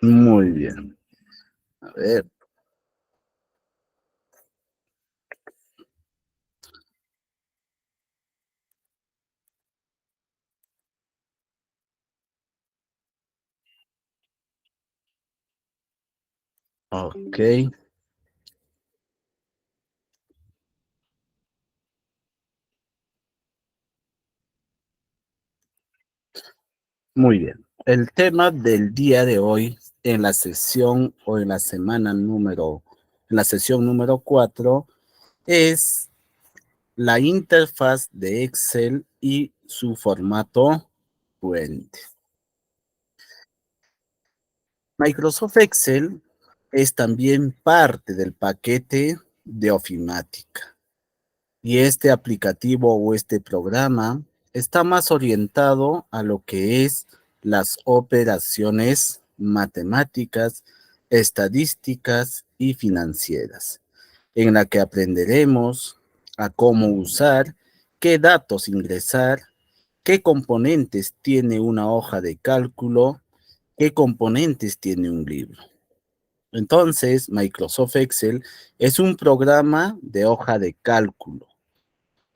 Muy bien. A ver, ok, muy bien. El tema del día de hoy en la sesión o en la semana en la sesión número 4 es la interfaz de Excel y su formato puente. Microsoft Excel es también parte del paquete de Ofimática. Y este aplicativo o este programa está más orientado a lo que es las operaciones matemáticas, estadísticas y financieras, en la que aprenderemos a cómo usar, qué datos ingresar, qué componentes tiene una hoja de cálculo, qué componentes tiene un libro. Entonces, Microsoft Excel es un programa de hoja de cálculo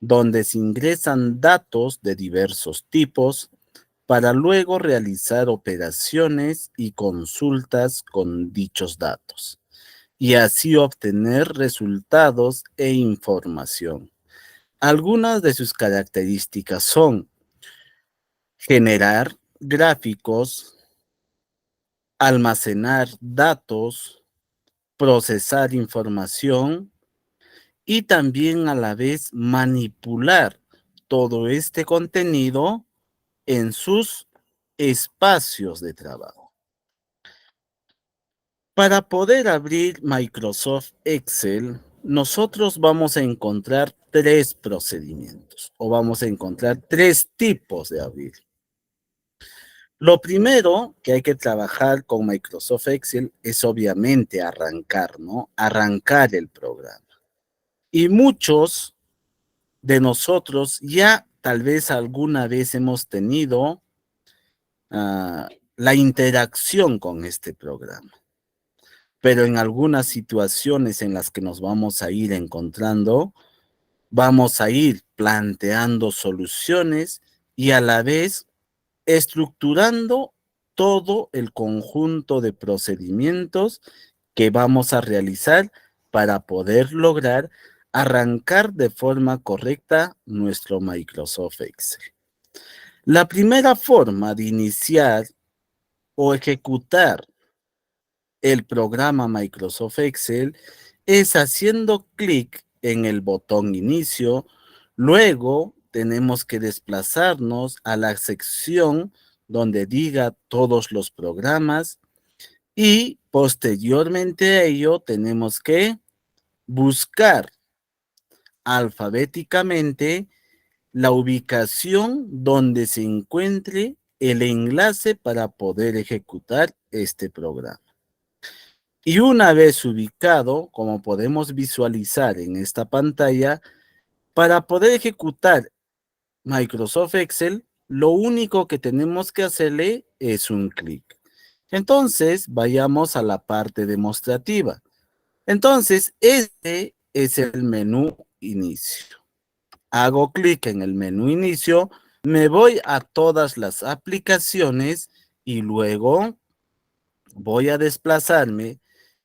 donde se ingresan datos de diversos tipos para luego realizar operaciones y consultas con dichos datos y así obtener resultados e información. Algunas de sus características son generar gráficos, almacenar datos, procesar información y también a la vez manipular todo este contenido en sus espacios de trabajo. Para poder abrir Microsoft Excel, nosotros vamos a encontrar tres procedimientos o vamos a encontrar tres tipos de abrir. Lo primero que hay que trabajar con Microsoft Excel es obviamente arrancar, ¿no? Arrancar el programa. Y muchos de nosotros ya tal vez alguna vez hemos tenido la interacción con este programa. Pero en algunas situaciones en las que nos vamos a ir encontrando, vamos a ir planteando soluciones y a la vez estructurando todo el conjunto de procedimientos que vamos a realizar para poder lograr arrancar de forma correcta nuestro Microsoft Excel. La primera forma de iniciar o ejecutar el programa Microsoft Excel es haciendo clic en el botón inicio, luego tenemos que desplazarnos a la sección donde diga todos los programas y posteriormente a ello tenemos que buscar alfabéticamente la ubicación donde se encuentre el enlace para poder ejecutar este programa. Y una vez ubicado, como podemos visualizar en esta pantalla, para poder ejecutar Microsoft Excel, lo único que tenemos que hacerle es un clic. Entonces, vayamos a la parte demostrativa. Entonces, este es el menú inicio. Hago clic en el menú inicio, me voy a todas las aplicaciones y luego voy a desplazarme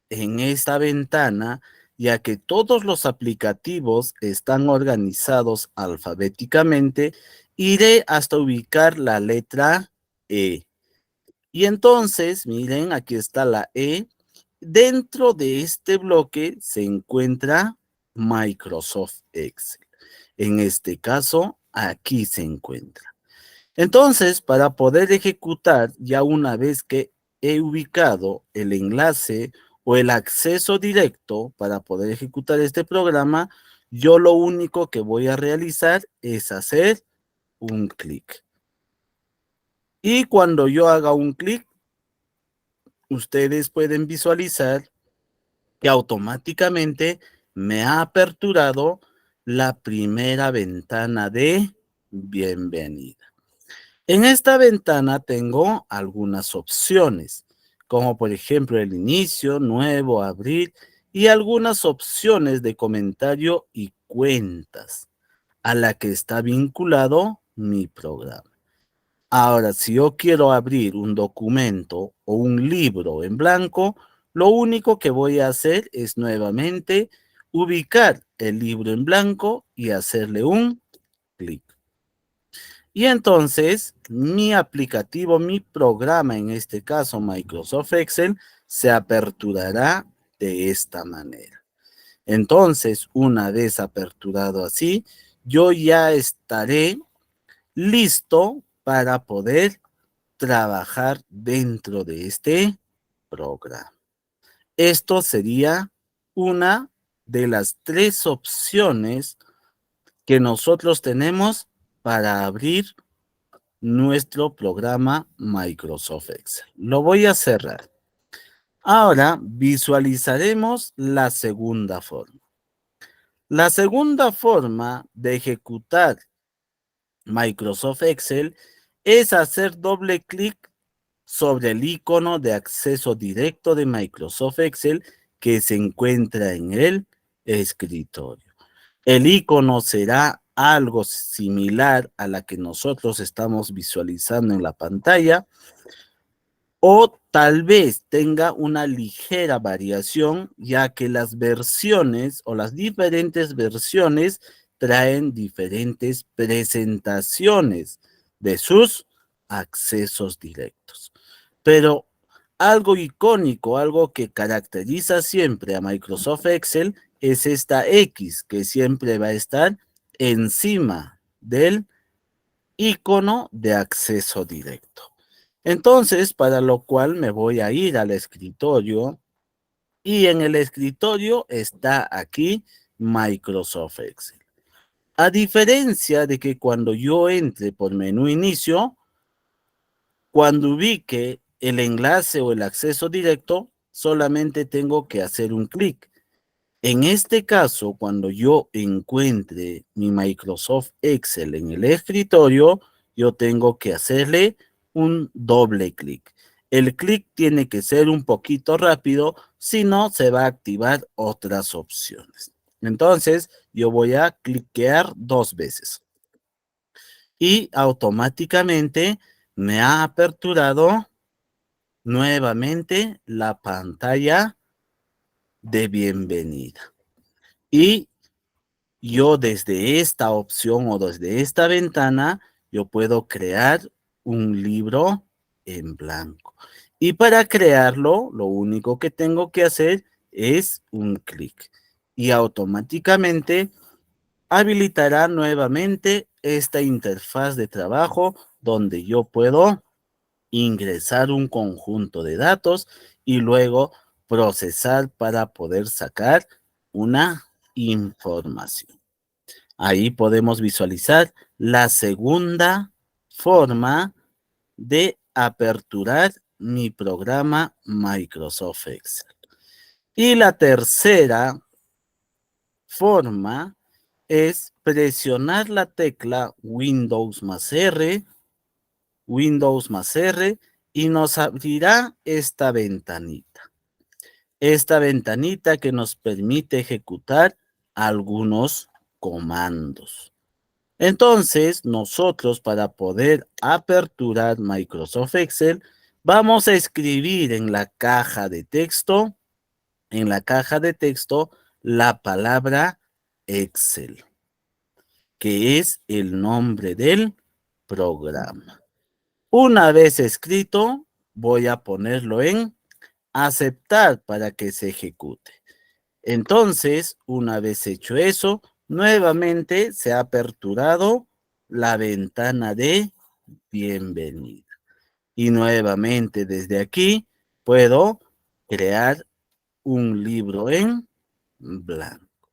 en esta ventana, ya que todos los aplicativos están organizados alfabéticamente, iré hasta ubicar la letra E. Y entonces, miren, aquí está la E. Dentro de este bloque se encuentra Microsoft Excel. En este caso, aquí se encuentra. Entonces, para poder ejecutar, ya una vez que he ubicado el enlace o el acceso directo para poder ejecutar este programa, yo lo único que voy a realizar es hacer un clic. Y cuando yo haga un clic, ustedes pueden visualizar que automáticamente me ha aperturado la primera ventana de bienvenida. En esta ventana tengo algunas opciones, como por ejemplo el inicio, nuevo, abrir y algunas opciones de comentario y cuentas a la que está vinculado mi programa. Ahora, si yo quiero abrir un documento o un libro en blanco, lo único que voy a hacer es nuevamente ubicar el libro en blanco y hacerle un clic. Y entonces mi aplicativo, mi programa, en este caso Microsoft Excel, se aperturará de esta manera. Entonces, una vez aperturado así, yo ya estaré listo para poder trabajar dentro de este programa. Esto sería una de las 3 opciones que nosotros tenemos para abrir nuestro programa Microsoft Excel. Lo voy a cerrar. Ahora visualizaremos la segunda forma. La segunda forma de ejecutar Microsoft Excel es hacer doble clic sobre el icono de acceso directo de Microsoft Excel que se encuentra en el escritorio. El icono será algo similar a la que nosotros estamos visualizando en la pantalla, o tal vez tenga una ligera variación, ya que las versiones o las diferentes versiones traen diferentes presentaciones de sus accesos directos. Pero algo icónico, algo que caracteriza siempre a Microsoft Excel es esta X, que siempre va a estar encima del icono de acceso directo. Entonces, para lo cual me voy a ir al escritorio y en el escritorio está aquí Microsoft Excel. A diferencia de que cuando yo entre por menú inicio, cuando ubique el enlace o el acceso directo, solamente tengo que hacer un clic. En este caso, cuando yo encuentre mi Microsoft Excel en el escritorio, yo tengo que hacerle un doble clic. El clic tiene que ser un poquito rápido, si no se va a activar otras opciones. Entonces, yo voy a cliquear 2 veces y automáticamente me ha aperturado nuevamente la pantalla de bienvenida. Y yo desde esta opción o desde esta ventana, yo puedo crear un libro en blanco. Y para crearlo, lo único que tengo que hacer es un clic. Y automáticamente habilitará nuevamente esta interfaz de trabajo donde yo puedo ingresar un conjunto de datos y luego procesar para poder sacar una información. Ahí podemos visualizar la segunda forma de aperturar mi programa Microsoft Excel. Y la tercera forma es presionar la tecla Windows más R, y nos abrirá esta ventanita. Esta ventanita que nos permite ejecutar algunos comandos. Entonces, nosotros para poder aperturar Microsoft Excel, vamos a escribir en la caja de texto, la palabra Excel, que es el nombre del programa. Una vez escrito, voy a ponerlo en aceptar para que se ejecute. Entonces, una vez hecho eso, nuevamente se ha aperturado la ventana de bienvenida. Y nuevamente desde aquí puedo crear un libro en blanco.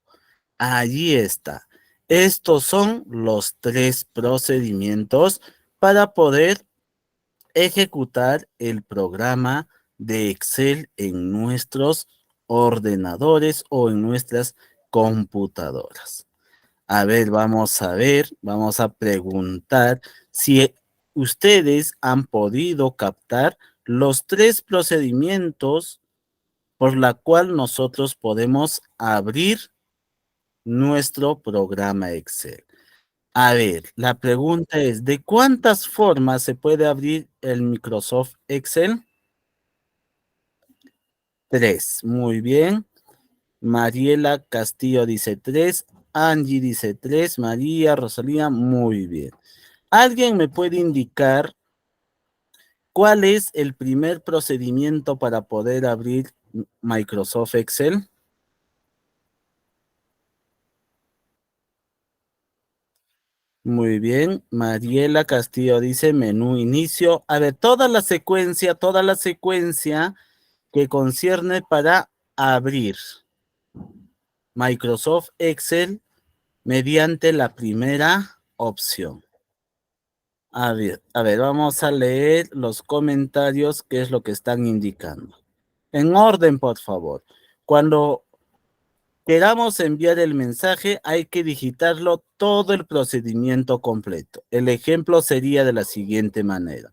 Allí está. Estos son los 3 procedimientos para poder ejecutar el programa de Excel en nuestros ordenadores o en nuestras computadoras. A ver, vamos a preguntar si ustedes han podido captar los 3 procedimientos por la cual nosotros podemos abrir nuestro programa Excel. A ver, la pregunta es, ¿de cuántas formas se puede abrir el Microsoft Excel? 3, muy bien. Mariela Castillo dice 3, Angie dice 3, María, Rosalía, muy bien. ¿Alguien me puede indicar cuál es el primer procedimiento para poder abrir Microsoft Excel? Muy bien, Mariela Castillo dice menú inicio. A ver, toda la secuencia que concierne para abrir Microsoft Excel mediante la primera opción. A ver, vamos a leer los comentarios, qué es lo que están indicando. En orden, por favor. Cuando queramos enviar el mensaje, hay que digitarlo todo el procedimiento completo. El ejemplo sería de la siguiente manera.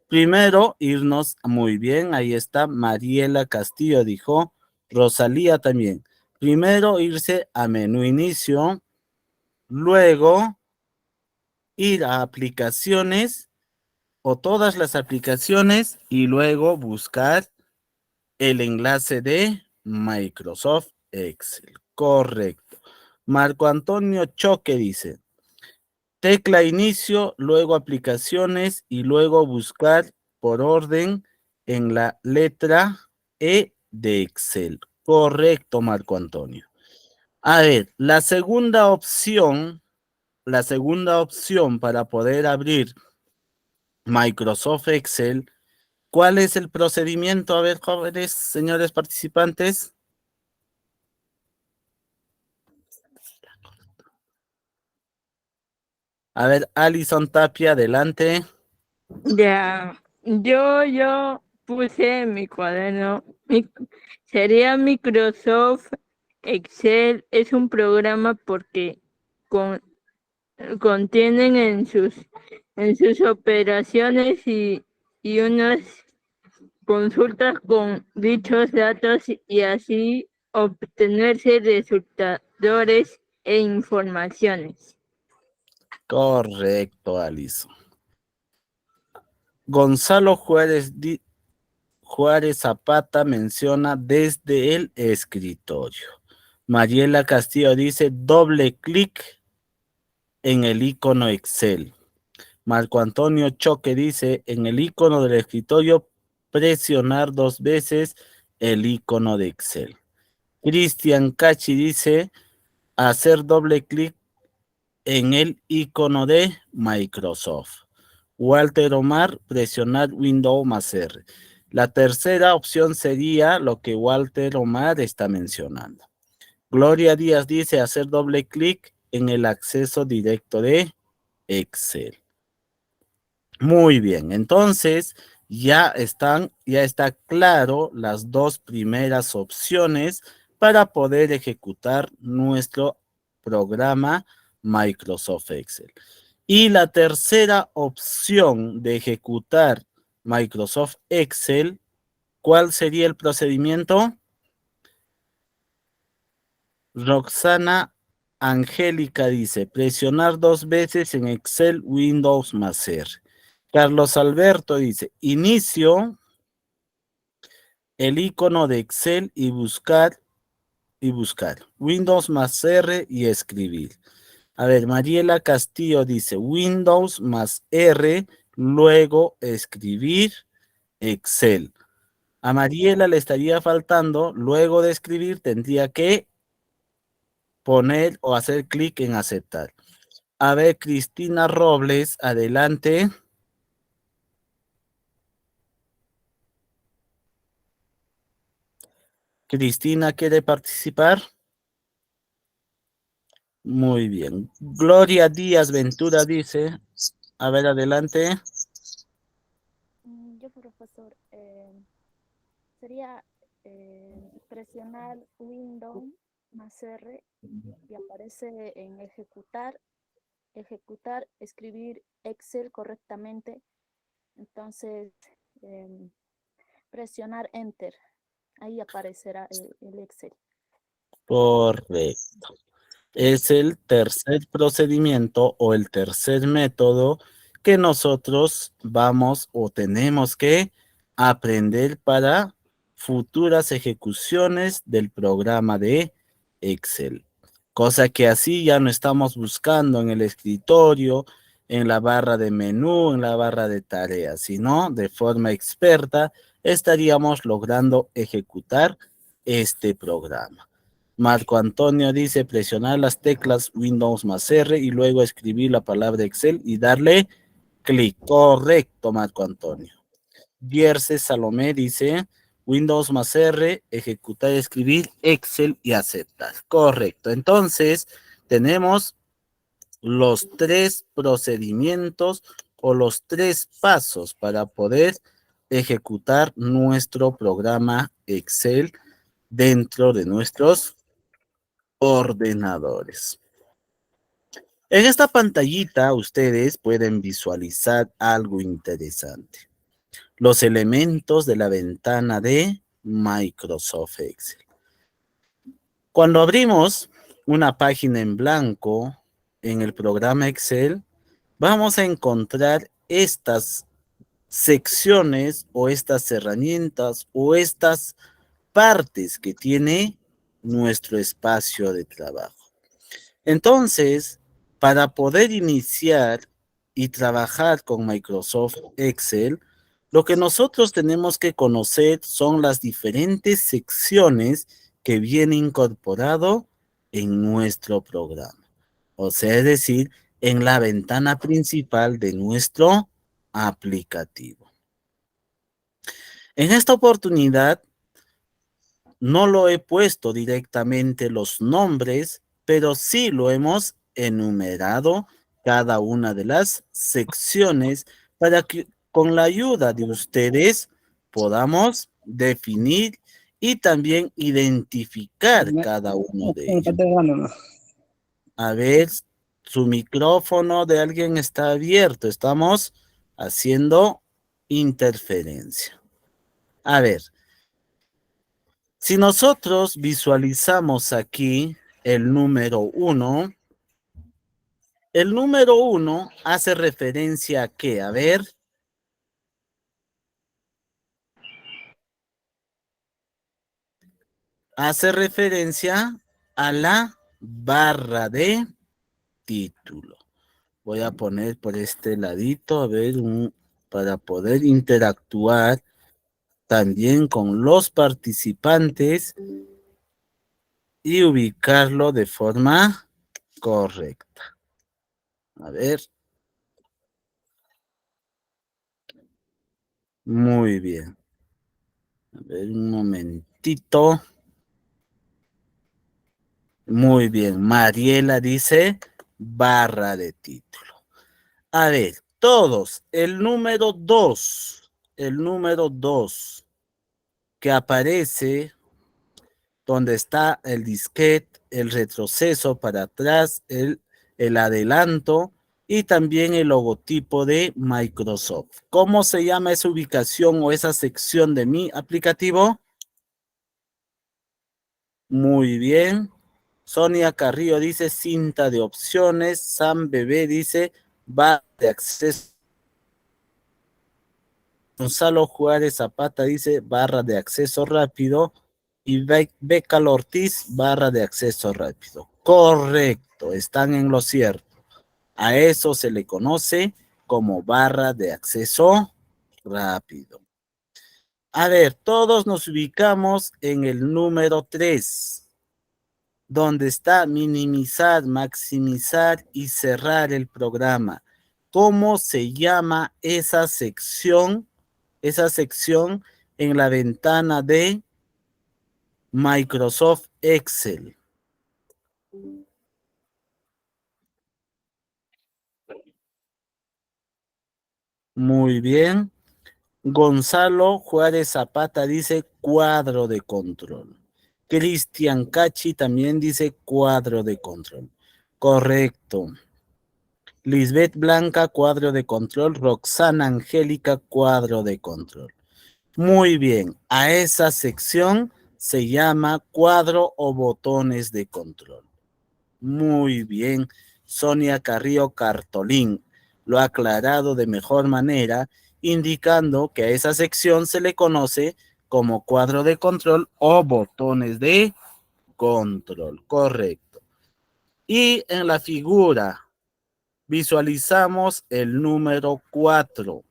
Primero, irnos muy bien, ahí está Mariela Castillo, dijo, Rosalía también. Primero, irse a menú inicio, luego ir a aplicaciones o todas las aplicaciones y luego buscar el enlace de Microsoft Excel. Correcto. Marco Antonio Choque dice, tecla inicio, luego aplicaciones y luego buscar por orden en la letra E de Excel. Correcto, Marco Antonio. A ver, la segunda opción para poder abrir Microsoft Excel, ¿cuál es el procedimiento? A ver, jóvenes, señores participantes. A ver, Alison Tapia, adelante. Ya, yo puse en mi cuaderno, sería Microsoft Excel, es un programa porque contienen en sus operaciones y unas consultas con dichos datos y así obtenerse resultadores e informaciones. Correcto, Alison. Gonzalo Juárez Zapata menciona desde el escritorio. Mariela Castillo dice doble clic en el icono Excel. Marco Antonio Choque dice en el icono del escritorio presionar 2 veces el icono de Excel. Cristian Cachi dice hacer doble clic en el icono de Microsoft. Walter Omar, presionar Windows más R. La tercera opción sería lo que Walter Omar está mencionando. Gloria Díaz dice hacer doble clic en el acceso directo de Excel. Muy bien, entonces ya está claro las dos primeras opciones para poder ejecutar nuestro programa Microsoft Excel. Y la tercera opción de ejecutar Microsoft Excel, ¿cuál sería el procedimiento? Roxana Angélica dice, presionar 2 veces en Excel Windows más R. Carlos Alberto dice, inicio el icono de Excel y buscar Windows más R y escribir. A ver, Mariela Castillo dice Windows más R, luego escribir Excel. A Mariela le estaría faltando, luego de escribir, tendría que poner o hacer clic en aceptar. A ver, Cristina Robles, adelante. Cristina, ¿quiere participar? Muy bien. Gloria Díaz Ventura dice, a ver, adelante. Yo, profesor, sería presionar Windows más R y aparece en escribir Excel correctamente. Entonces, presionar Enter. Ahí aparecerá el Excel. Correcto. Es el tercer procedimiento o el tercer método que nosotros vamos o tenemos que aprender para futuras ejecuciones del programa de Excel. Cosa que así ya no estamos buscando en el escritorio, en la barra de menú, en la barra de tareas, sino de forma experta estaríamos logrando ejecutar este programa. Marco Antonio dice presionar las teclas Windows más R y luego escribir la palabra Excel y darle clic. Correcto, Marco Antonio. Gierce Salomé dice Windows más R, ejecutar, escribir Excel y aceptar. Correcto. Entonces, tenemos los 3 procedimientos o los 3 pasos para poder ejecutar nuestro programa Excel dentro de nuestros ordenadores. En esta pantallita ustedes pueden visualizar algo interesante. Los elementos de la ventana de Microsoft Excel. Cuando abrimos una página en blanco en el programa Excel, vamos a encontrar estas secciones o estas herramientas o estas partes que tiene nuestro espacio de trabajo. Entonces, para poder iniciar y trabajar con Microsoft Excel, lo que nosotros tenemos que conocer son las diferentes secciones que viene incorporado en nuestro programa. O sea, es decir, en la ventana principal de nuestro aplicativo. En esta oportunidad, no lo he puesto directamente los nombres, pero sí lo hemos enumerado cada una de las secciones para que con la ayuda de ustedes podamos definir y también identificar cada uno de ellos. A ver, su micrófono de alguien está abierto. Estamos haciendo interferencia. A ver. Si nosotros visualizamos aquí el número 1, el número 1 hace referencia a ¿qué? A ver. Hace referencia a la barra de título. Voy a poner por este ladito, a ver, para poder interactuar también con los participantes y ubicarlo de forma correcta. A ver. Muy bien. A ver, un momentito. Muy bien. Mariela dice barra de título. A ver, todos. El número 2. El número 2 que aparece donde está el disquete, el retroceso para atrás, el adelanto y también el logotipo de Microsoft. ¿Cómo se llama esa ubicación o esa sección de mi aplicativo? Muy bien. Sonia Carrillo dice cinta de opciones. Sam Bebé dice barra de acceso. Gonzalo Juárez Zapata dice barra de acceso rápido. Y Becal Ortiz, barra de acceso rápido. Correcto, están en lo cierto. A eso se le conoce como barra de acceso rápido. A ver, todos nos ubicamos en el número 3, donde está minimizar, maximizar y cerrar el programa. ¿Cómo se llama esa sección? Esa sección en la ventana de Microsoft Excel. Muy bien. Gonzalo Juárez Zapata dice cuadro de control. Cristian Cachi también dice cuadro de control. Correcto. Lisbeth Blanca, cuadro de control. Roxana Angélica, cuadro de control. Muy bien, a esa sección se llama cuadro o botones de control. Muy bien, Sonia Carrillo Cartolín lo ha aclarado de mejor manera, indicando que a esa sección se le conoce como cuadro de control o botones de control. Correcto. Y en la figura visualizamos el número 4.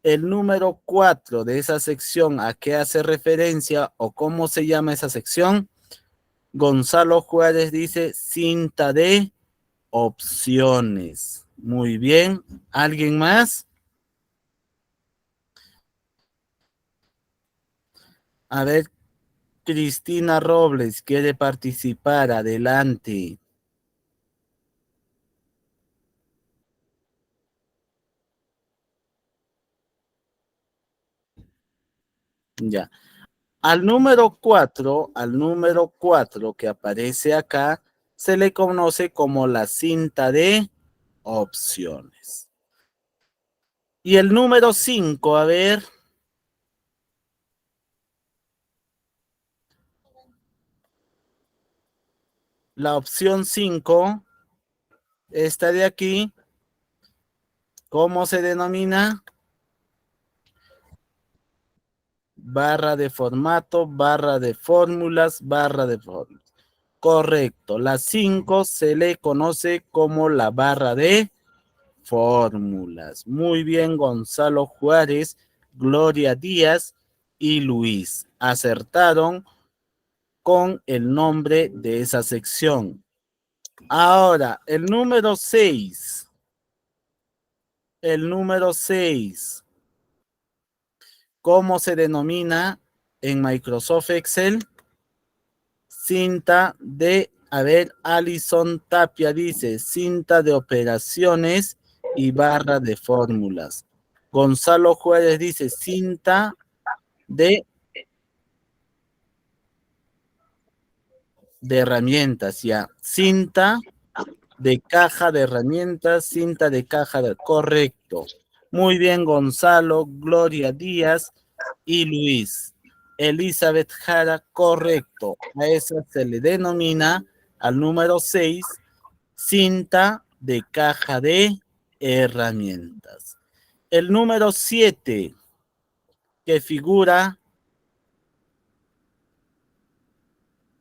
El número 4 de esa sección, ¿a qué hace referencia o cómo se llama esa sección? Gonzalo Juárez dice cinta de opciones. Muy bien. ¿Alguien más? A ver, Cristina Robles quiere participar. Adelante. Ya. Al número 4 que aparece acá, se le conoce como la cinta de opciones. Y el número 5, a ver. La opción 5, esta de aquí, ¿cómo se denomina? Barra de formato, barra de fórmulas, barra de fórmulas. Correcto. La 5 se le conoce como la barra de fórmulas. Muy bien, Gonzalo Juárez, Gloria Díaz y Luis. Acertaron con el nombre de esa sección. Ahora, el número 6. El número 6. ¿Cómo se denomina en Microsoft Excel? Cinta de, a ver, Alison Tapia dice, cinta de operaciones y barra de fórmulas. Gonzalo Juárez dice, cinta de herramientas, ya. Cinta de caja de herramientas, cinta de caja de... Correcto. Muy bien, Gonzalo, Gloria Díaz y Luis. Elizabeth Jara, correcto. A esa se le denomina, al número 6, cinta de caja de herramientas. El número 7, que figura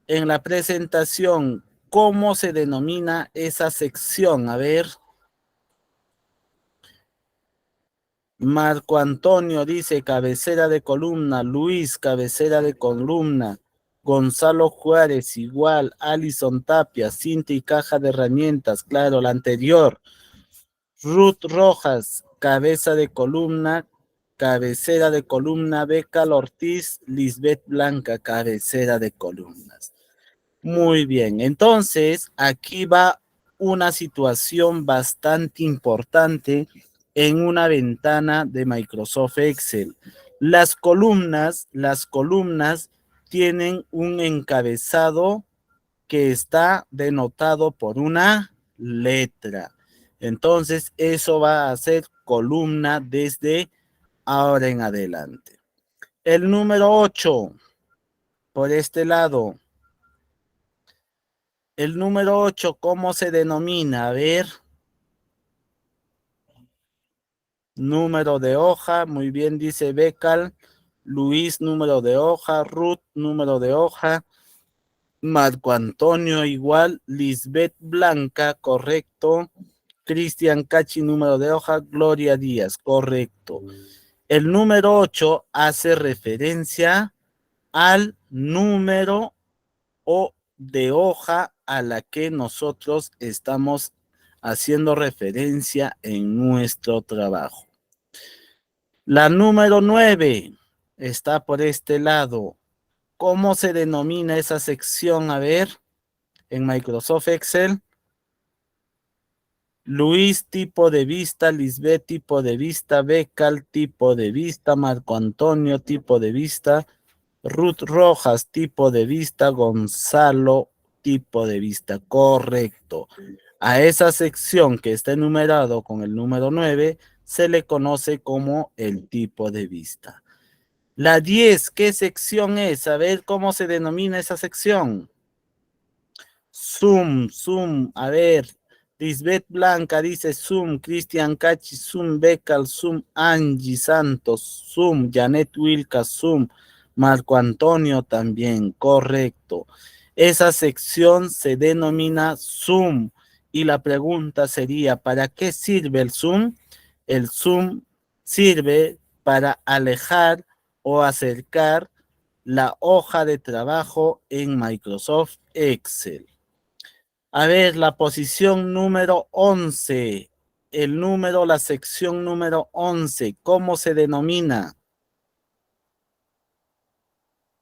en la presentación, ¿cómo se denomina esa sección? A ver. Marco Antonio dice cabecera de columna, Luis cabecera de columna, Gonzalo Juárez igual, Alison Tapia, cinta y caja de herramientas, claro, la anterior. Ruth Rojas, cabeza de columna, cabecera de columna, Becal Ortiz, Lisbeth Blanca, cabecera de columnas. Muy bien, entonces aquí va una situación bastante importante en una ventana de Microsoft Excel. Las columnas tienen un encabezado que está denotado por una letra. Entonces, eso va a ser columna desde ahora en adelante. El número 8, por este lado. El número 8, ¿cómo se denomina? A ver. Número de hoja, muy bien, dice Becal. Luis, número de hoja. Ruth, número de hoja. Marco Antonio, igual. Lisbeth Blanca, correcto. Cristian Cachi, número de hoja. Gloria Díaz, correcto. El número 8 hace referencia al número o de hoja a la que nosotros estamos haciendo referencia en nuestro trabajo. La número 9 está por este lado. ¿Cómo se denomina esa sección? A ver, en Microsoft Excel. Luis, tipo de vista. Lisbeth, tipo de vista. Becal, tipo de vista. Marco Antonio, tipo de vista. Ruth Rojas, tipo de vista. Gonzalo, tipo de vista. Correcto. A esa sección que está enumerado con el número 9 se le conoce como el tipo de vista. La 10, ¿qué sección es? A ver cómo se denomina esa sección. Zoom, a ver. Lisbeth Blanca dice Zoom, Cristian Cachi, Zoom, Becal, Zoom, Angie Santos, Zoom, Janet Wilca, Zoom, Marco Antonio también, correcto. Esa sección se denomina Zoom y la pregunta sería, ¿para qué sirve el Zoom? El Zoom sirve para alejar o acercar la hoja de trabajo en Microsoft Excel. A ver, la posición número 11, la sección número 11, ¿cómo se denomina?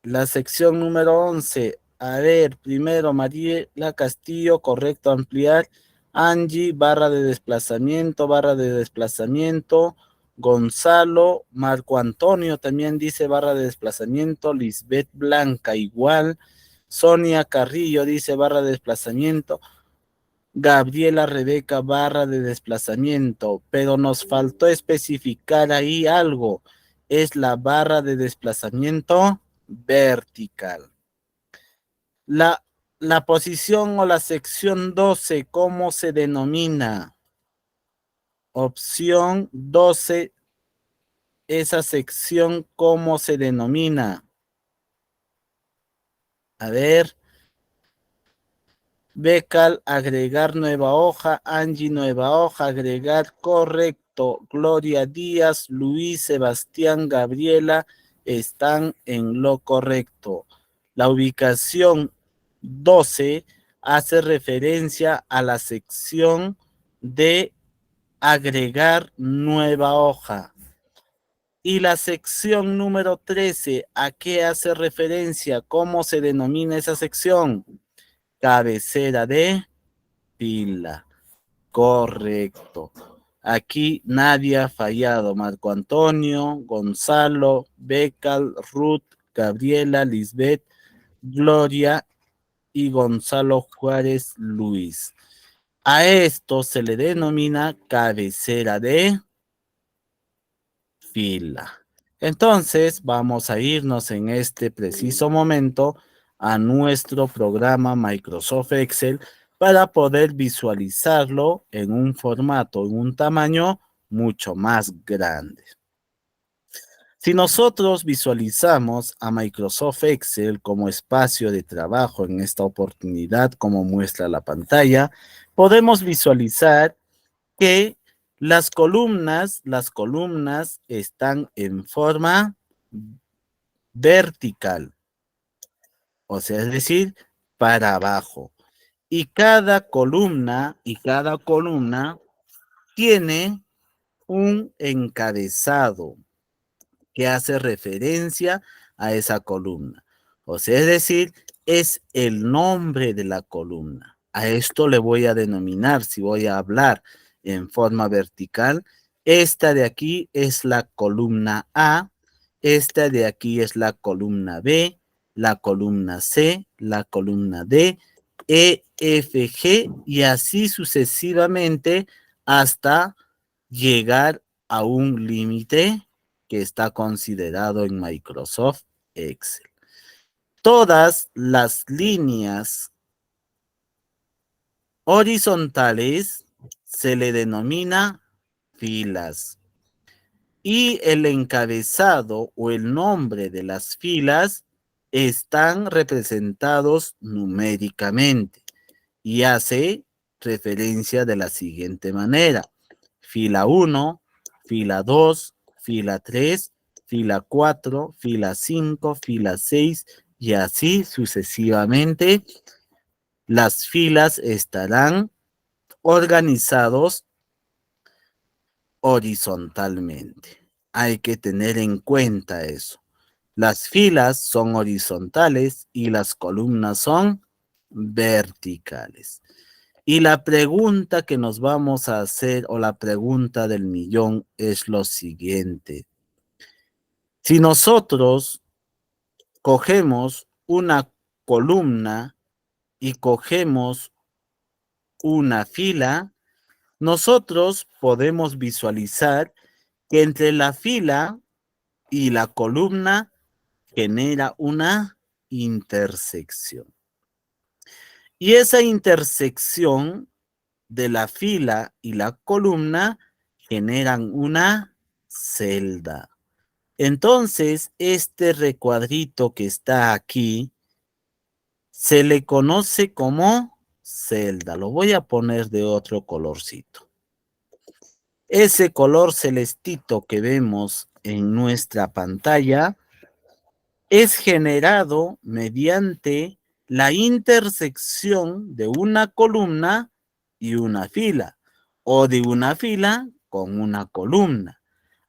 La sección número 11, a ver, primero Mariela Castillo, correcto, ampliar. Angie, barra de desplazamiento. Gonzalo, Marco Antonio también dice barra de desplazamiento. Lisbeth Blanca, igual. Sonia Carrillo dice barra de desplazamiento. Gabriela Rebeca, barra de desplazamiento, pero nos faltó especificar ahí algo. Es la barra de desplazamiento vertical. La posición o la sección 12, ¿cómo se denomina? Opción 12, esa sección, ¿cómo se denomina? A ver. Becal, agregar nueva hoja. Angie, nueva hoja, agregar, correcto. Gloria Díaz, Luis, Sebastián, Gabriela están en lo correcto. La ubicación 12 hace referencia a la sección de agregar nueva hoja. Y la sección número 13, ¿a qué hace referencia? ¿Cómo se denomina esa sección? Cabecera de fila. Correcto. Aquí nadie ha fallado. Marco Antonio, Gonzalo, Becal, Ruth, Gabriela, Lisbeth, Gloria y Gonzalo Juárez Luis. A esto se le denomina cabecera de fila. Entonces vamos a irnos en este preciso momento a nuestro programa Microsoft Excel para poder visualizarlo en un formato, en un tamaño mucho más grande. Si nosotros visualizamos a Microsoft Excel como espacio de trabajo en esta oportunidad, como muestra la pantalla, podemos visualizar que las columnas están en forma vertical, o sea, es decir, para abajo. Y cada columna tiene un encabezado que hace referencia a esa columna. O sea, es decir, es el nombre de la columna. A esto le voy a denominar, si voy a hablar en forma vertical, esta de aquí es la columna A, esta de aquí es la columna B, la columna C, la columna D, E, F, G y así sucesivamente hasta llegar a un límite que está considerado en Microsoft Excel. Todas las líneas horizontales se le denomina filas y el encabezado o el nombre de las filas están representados numéricamente y hace referencia de la siguiente manera. Fila 1, fila 2, fila 3, fila 4, fila 5, fila 6 y así sucesivamente. Las filas estarán organizados horizontalmente. Hay que tener en cuenta eso. Las filas son horizontales y las columnas son verticales. Y la pregunta que nos vamos a hacer, o la pregunta del millón, es lo siguiente. Si nosotros cogemos una columna y cogemos una fila, nosotros podemos visualizar que entre la fila y la columna genera una intersección. Y esa intersección de la fila y la columna generan una celda. Entonces, este recuadrito que está aquí se le conoce como celda. Lo voy a poner de otro colorcito. Ese color celestito que vemos en nuestra pantalla es generado mediante la intersección de una columna y una fila, o de una fila con una columna.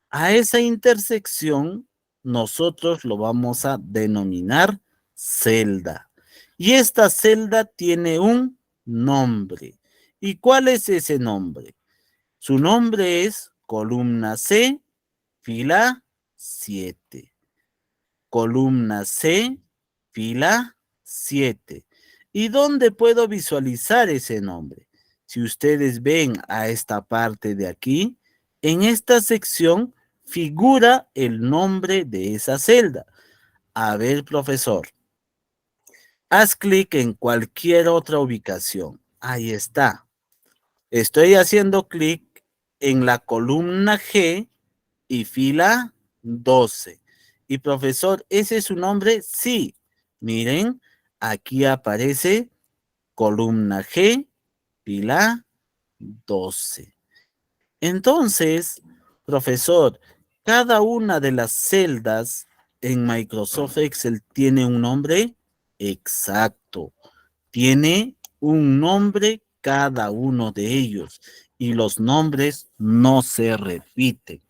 A esa intersección nosotros lo vamos a denominar celda. Y esta celda tiene un nombre. ¿Y cuál es ese nombre? Su nombre es columna C, fila 7. Columna C, fila 7. ¿Y dónde puedo visualizar ese nombre? Si ustedes ven a esta parte de aquí, en esta sección figura el nombre de esa celda. A ver, profesor, haz clic en cualquier otra ubicación. Ahí está. Estoy haciendo clic en la columna G y fila 12. Y profesor, ¿ese es su nombre? Sí. Miren, aquí aparece columna G, fila 12. Entonces, profesor, cada una de las celdas en Microsoft Excel tiene un nombre exacto. Tiene un nombre cada uno de ellos y los nombres no se repiten.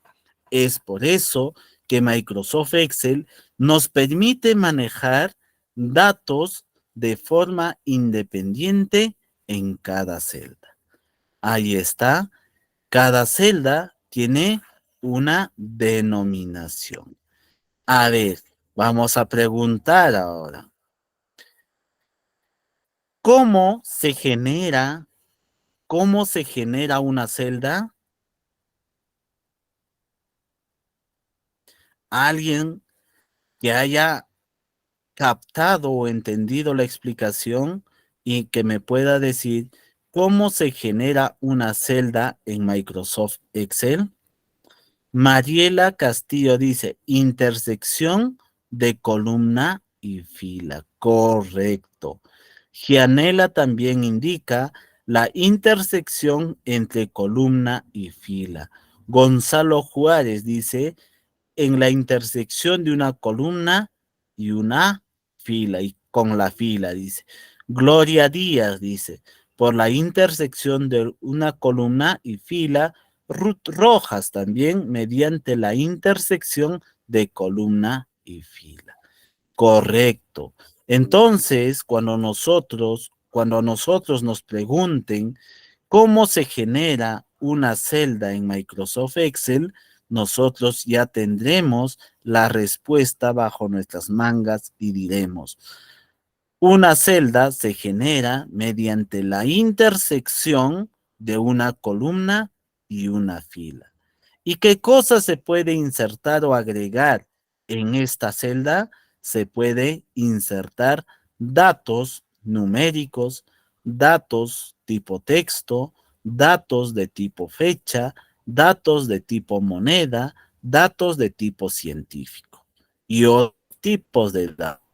Es por eso que Microsoft Excel nos permite manejar datos de forma independiente en cada celda. Ahí está. Cada celda tiene una denominación. A ver, vamos a preguntar ahora. ¿Cómo se genera una celda? ¿Alguien que haya captado o entendido la explicación y que me pueda decir cómo se genera una celda en Microsoft Excel? Mariela Castillo dice, intersección de columna y fila. Correcto. Gianela también indica la intersección entre columna y fila. Gonzalo Juárez dice, en la intersección de una columna y una fila, y con la fila, dice. Gloria Díaz dice, por la intersección de una columna y fila. Ruth Rojas también mediante la intersección de columna y fila. Correcto. Entonces, cuando a nosotros nos pregunten cómo se genera una celda en Microsoft Excel, nosotros ya tendremos la respuesta bajo nuestras mangas y diremos, una celda se genera mediante la intersección de una columna y una fila. ¿Y qué cosa se puede insertar o agregar en esta celda? Se puede insertar datos numéricos, datos tipo texto, datos de tipo fecha, datos de tipo moneda, datos de tipo científico y otros tipos de datos.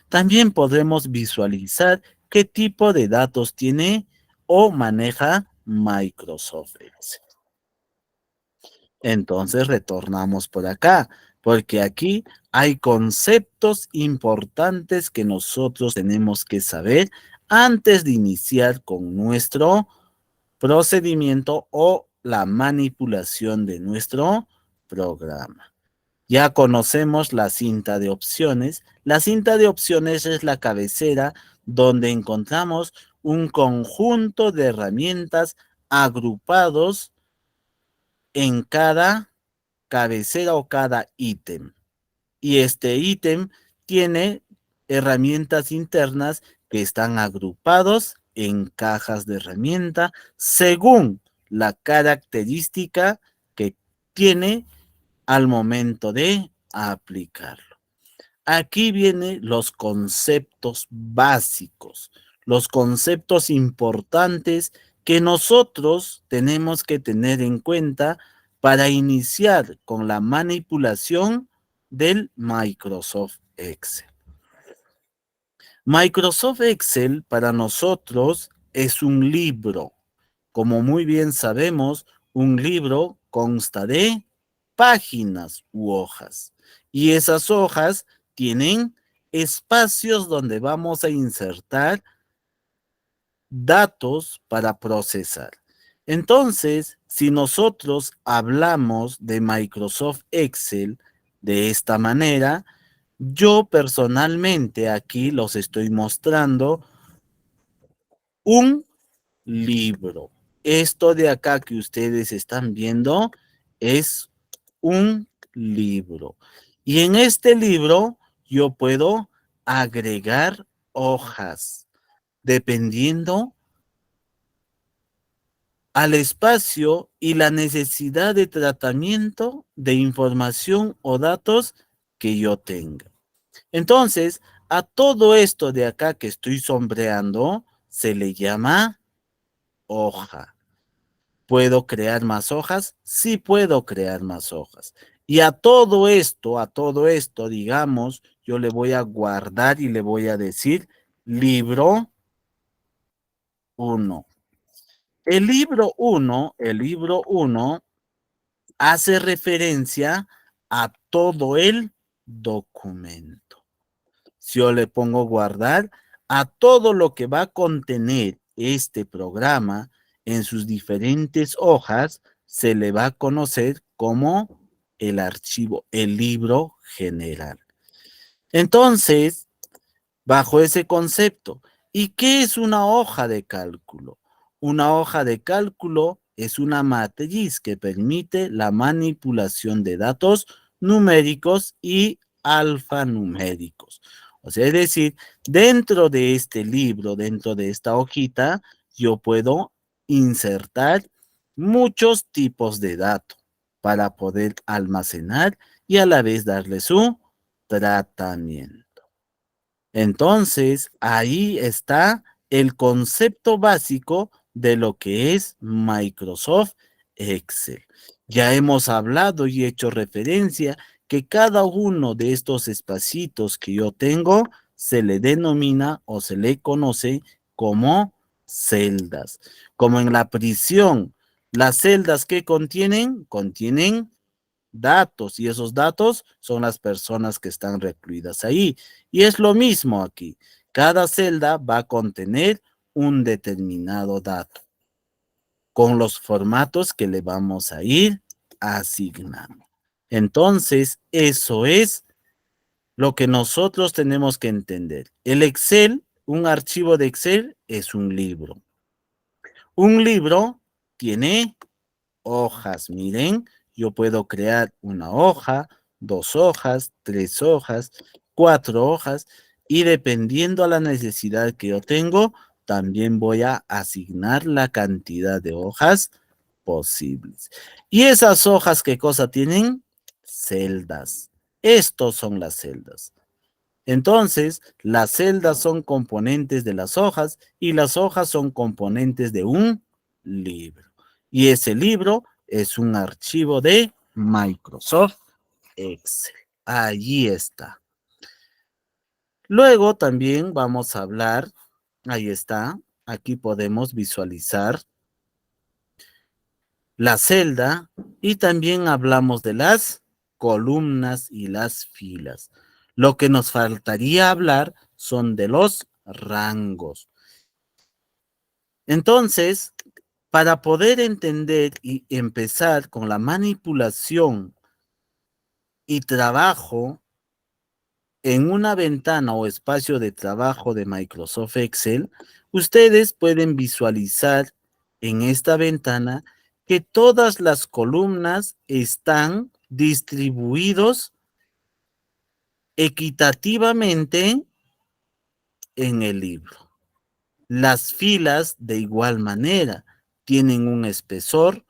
También podremos visualizar qué tipo de datos tiene o maneja Microsoft Excel. Entonces retornamos por acá, porque aquí hay conceptos importantes que nosotros tenemos que saber antes de iniciar con nuestro procedimiento o la manipulación de nuestro programa. Ya conocemos la cinta de opciones. La cinta de opciones es la cabecera donde encontramos un conjunto de herramientas agrupados en cada cabecera o cada ítem. Y este ítem tiene herramientas internas que están agrupados en cajas de herramienta según la característica que tiene al momento de aplicarlo. Aquí vienen los conceptos básicos, los conceptos importantes que nosotros tenemos que tener en cuenta para iniciar con la manipulación del Microsoft Excel. Microsoft Excel para nosotros es un libro. Como muy bien sabemos, un libro consta de páginas u hojas. Y esas hojas tienen espacios donde vamos a insertar datos para procesar. Entonces, si nosotros hablamos de Microsoft Excel de esta manera, yo personalmente aquí los estoy mostrando un libro. Esto de acá que ustedes están viendo es un libro. Y en este libro yo puedo agregar hojas dependiendo al espacio y la necesidad de tratamiento de información o datos que yo tenga. Entonces, a todo esto de acá que estoy sombreando se le llama hoja. ¿Puedo crear más hojas? Sí puedo crear más hojas. Y a todo esto, digamos, yo le voy a guardar y le voy a decir libro 1. El libro 1 hace referencia a todo el documento. Si yo le pongo guardar, a todo lo que va a contener este programa en sus diferentes hojas, se le va a conocer como el archivo, el libro general. Entonces, bajo ese concepto, ¿y qué es una hoja de cálculo? Una hoja de cálculo es una matriz que permite la manipulación de datos numéricos y alfanuméricos. O sea, es decir, dentro de este libro, dentro de esta hojita, yo puedo insertar muchos tipos de datos para poder almacenar y a la vez darle su tratamiento. Entonces, ahí está el concepto básico de lo que es Microsoft Excel. Ya hemos hablado y hecho referencia que cada uno de estos espacitos que yo tengo se le denomina o se le conoce como celdas. Como en la prisión, las celdas que contienen datos y esos datos son las personas que están recluidas ahí. Y es lo mismo aquí. Cada celda va a contener un determinado dato con los formatos que le vamos a ir asignando. Entonces, eso es lo que nosotros tenemos que entender. El Excel, un archivo de Excel es un libro. Un libro tiene hojas, miren, yo puedo crear una hoja, 2 hojas, 3 hojas, 4 hojas y dependiendo a la necesidad que yo tengo, también voy a asignar la cantidad de hojas posibles. Y esas hojas, ¿qué cosa tienen? Celdas. Estos son las celdas. Entonces, las celdas son componentes de las hojas y las hojas son componentes de un libro. Y ese libro es un archivo de Microsoft Excel. Allí está. Luego también vamos a hablar, ahí está, aquí podemos visualizar la celda y también hablamos de las columnas y las filas. Lo que nos faltaría hablar son de los rangos. Entonces, para poder entender y empezar con la manipulación y trabajo en una ventana o espacio de trabajo de Microsoft Excel, ustedes pueden visualizar en esta ventana que todas las columnas están distribuidos equitativamente en el libro. Las filas de igual manera tienen un espesor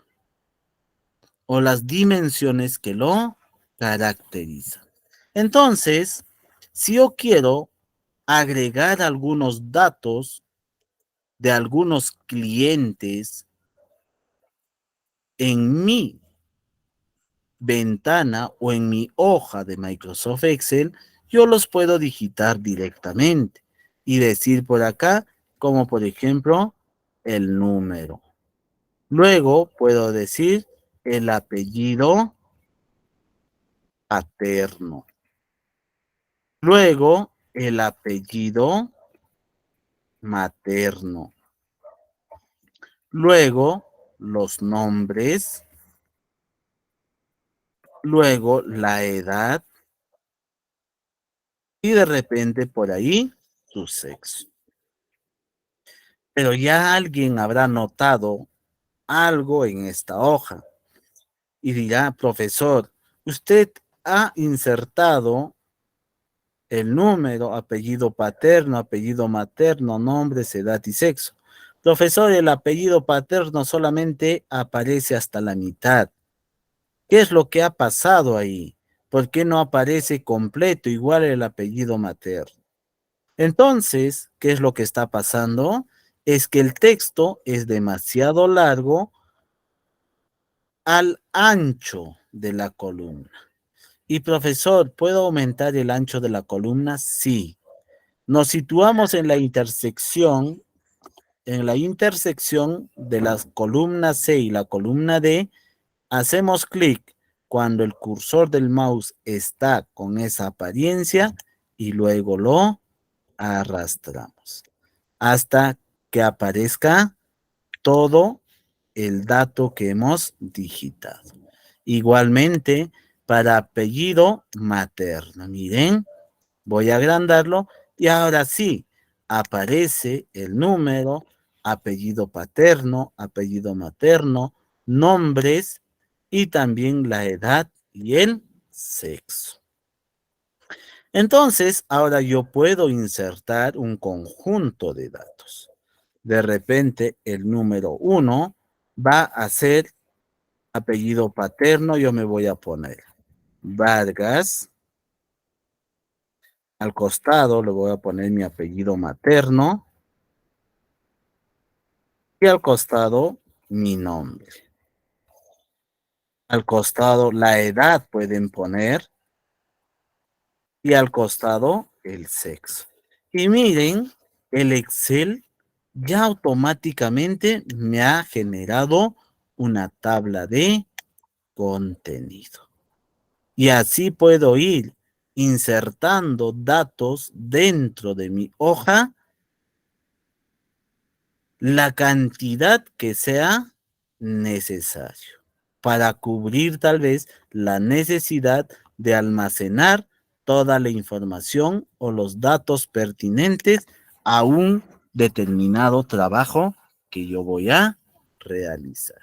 o las dimensiones que lo caracterizan. Entonces, si yo quiero agregar algunos datos de algunos clientes en mi ventana o en mi hoja de Microsoft Excel, yo los puedo digitar directamente y decir por acá, como por ejemplo, el número. Luego puedo decir el apellido paterno. Luego el apellido materno. Luego los nombres. Luego la edad. Y de repente por ahí su sexo. Pero ya alguien habrá notado algo en esta hoja y dirá, profesor, usted ha insertado el número, apellido paterno, apellido materno, nombres, edad y sexo. Profesor, el apellido paterno solamente aparece hasta la mitad. ¿Qué es lo que ha pasado ahí? ¿Por qué no aparece completo igual el apellido materno? Entonces, ¿qué es lo que está pasando? Es que el texto es demasiado largo al ancho de la columna. Y profesor, ¿puedo aumentar el ancho de la columna? Sí. Nos situamos en la intersección de las columnas C y la columna D, hacemos clic cuando el cursor del mouse está con esa apariencia y luego lo arrastramos hasta que aparezca todo el dato que hemos digitado. Igualmente, para apellido materno, miren, voy a agrandarlo y ahora sí, aparece el número, apellido paterno, apellido materno, nombres y también la edad y el sexo. Entonces, ahora yo puedo insertar un conjunto de datos. De repente, el número 1 va a ser apellido paterno, yo me voy a poner Vargas. Al costado le voy a poner mi apellido materno. Y al costado mi nombre. Al costado la edad pueden poner. Y al costado el sexo. Y miren, el Excel ya automáticamente me ha generado una tabla de contenido. Y así puedo ir insertando datos dentro de mi hoja, la cantidad que sea necesario para cubrir tal vez la necesidad de almacenar toda la información o los datos pertinentes a un determinado trabajo que yo voy a realizar.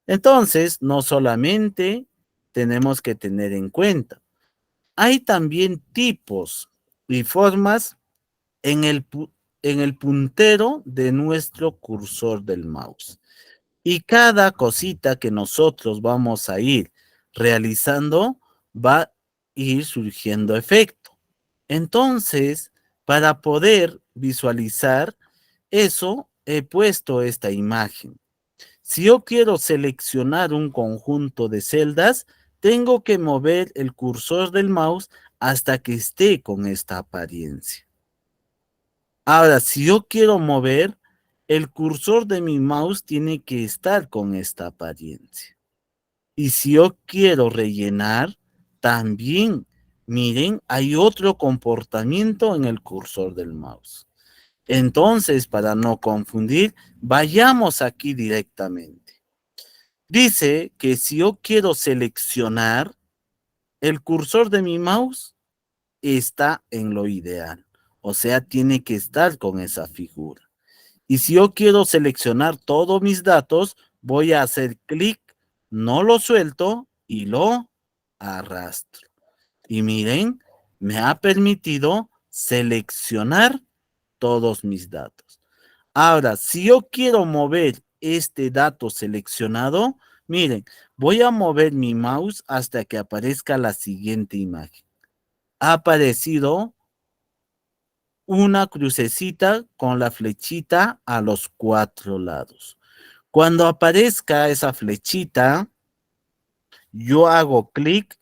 Entonces, no solamente tenemos que tener en cuenta, hay también tipos y formas en el puntero de nuestro cursor del mouse. Y cada cosita que nosotros vamos a ir realizando va a ir surgiendo efecto. Entonces, para poder visualizar eso, he puesto esta imagen. Si yo quiero seleccionar un conjunto de celdas, tengo que mover el cursor del mouse hasta que esté con esta apariencia. Ahora, si yo quiero mover, el cursor de mi mouse tiene que estar con esta apariencia. Y si yo quiero rellenar, también, miren, hay otro comportamiento en el cursor del mouse. Entonces, para no confundir, vayamos aquí directamente. Dice que si yo quiero seleccionar, el cursor de mi mouse está en lo ideal. O sea, tiene que estar con esa figura. Y si yo quiero seleccionar todos mis datos, voy a hacer clic, no lo suelto y lo arrastro. Y miren, me ha permitido seleccionar todos mis datos. Ahora, si yo quiero mover este dato seleccionado, Miren, voy a mover mi mouse hasta que aparezca la siguiente imagen. Ha aparecido una crucecita con la flechita a los 4 lados. Cuando aparezca esa flechita, yo hago clic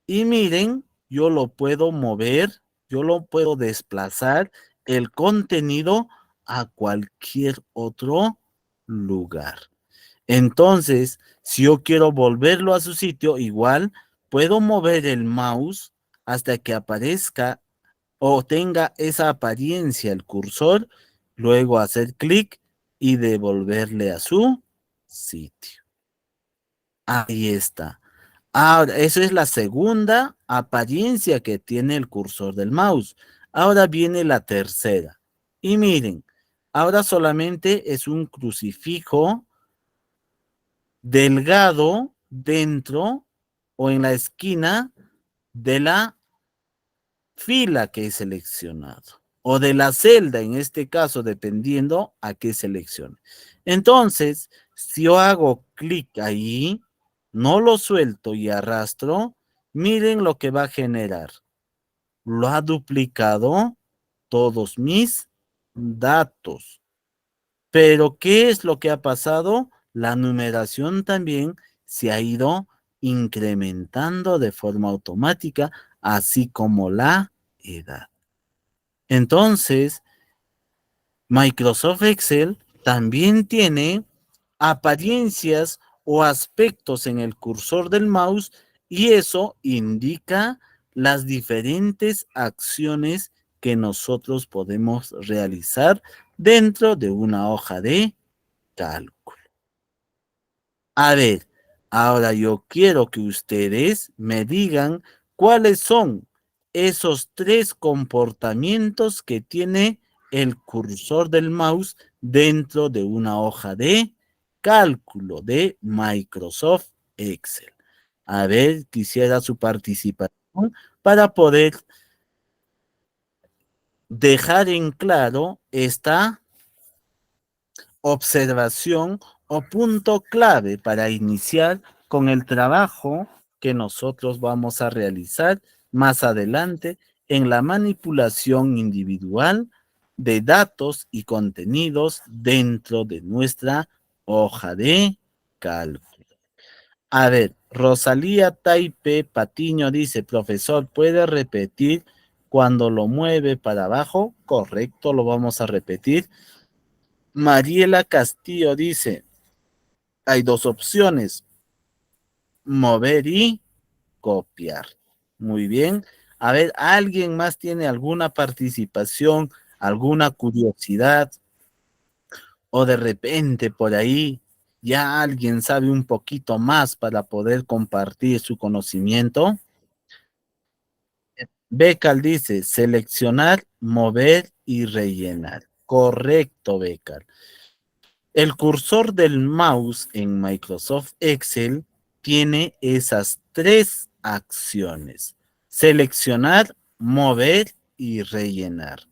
y miren, yo lo puedo mover, yo lo puedo desplazar el contenido a cualquier otro lugar. Entonces, si yo quiero volverlo a su sitio, igual puedo mover el mouse hasta que aparezca o tenga esa apariencia el cursor, luego hacer clic y devolverle a su sitio. Ahí está. Ahora, esa es la segunda apariencia que tiene el cursor del mouse. Ahora viene la tercera. Y miren, ahora solamente es un crucifijo delgado dentro o en la esquina de la fila que he seleccionado o de la celda, en este caso, dependiendo a qué seleccione. Entonces, si yo hago clic ahí, no lo suelto y arrastro, miren lo que va a generar. Lo ha duplicado todos mis datos. Pero, ¿qué es lo que ha pasado? La numeración también se ha ido incrementando de forma automática, así como la edad. Entonces, Microsoft Excel también tiene apariencias o aspectos en el cursor del mouse y eso indica las diferentes acciones que nosotros podemos realizar dentro de una hoja de cálculo. A ver, ahora yo quiero que ustedes me digan cuáles son esos 3 comportamientos que tiene el cursor del mouse dentro de una hoja de cálculo de Microsoft Excel. A ver, quisiera su participación para poder dejar en claro esta observación o punto clave para iniciar con el trabajo que nosotros vamos a realizar más adelante en la manipulación individual de datos y contenidos dentro de nuestra hoja de cálculo. A ver, Rosalía Taipe Patiño dice, profesor, ¿puede repetir cuando lo mueve para abajo? Correcto, lo vamos a repetir. Mariela Castillo dice, hay 2 opciones, mover y copiar. Muy bien. A ver, ¿alguien más tiene alguna participación, alguna curiosidad? O de repente por ahí ya alguien sabe un poquito más para poder compartir su conocimiento. Becal dice, seleccionar, mover y rellenar. Correcto, Becal. El cursor del mouse en Microsoft Excel tiene esas 3 acciones. Seleccionar, mover y rellenar.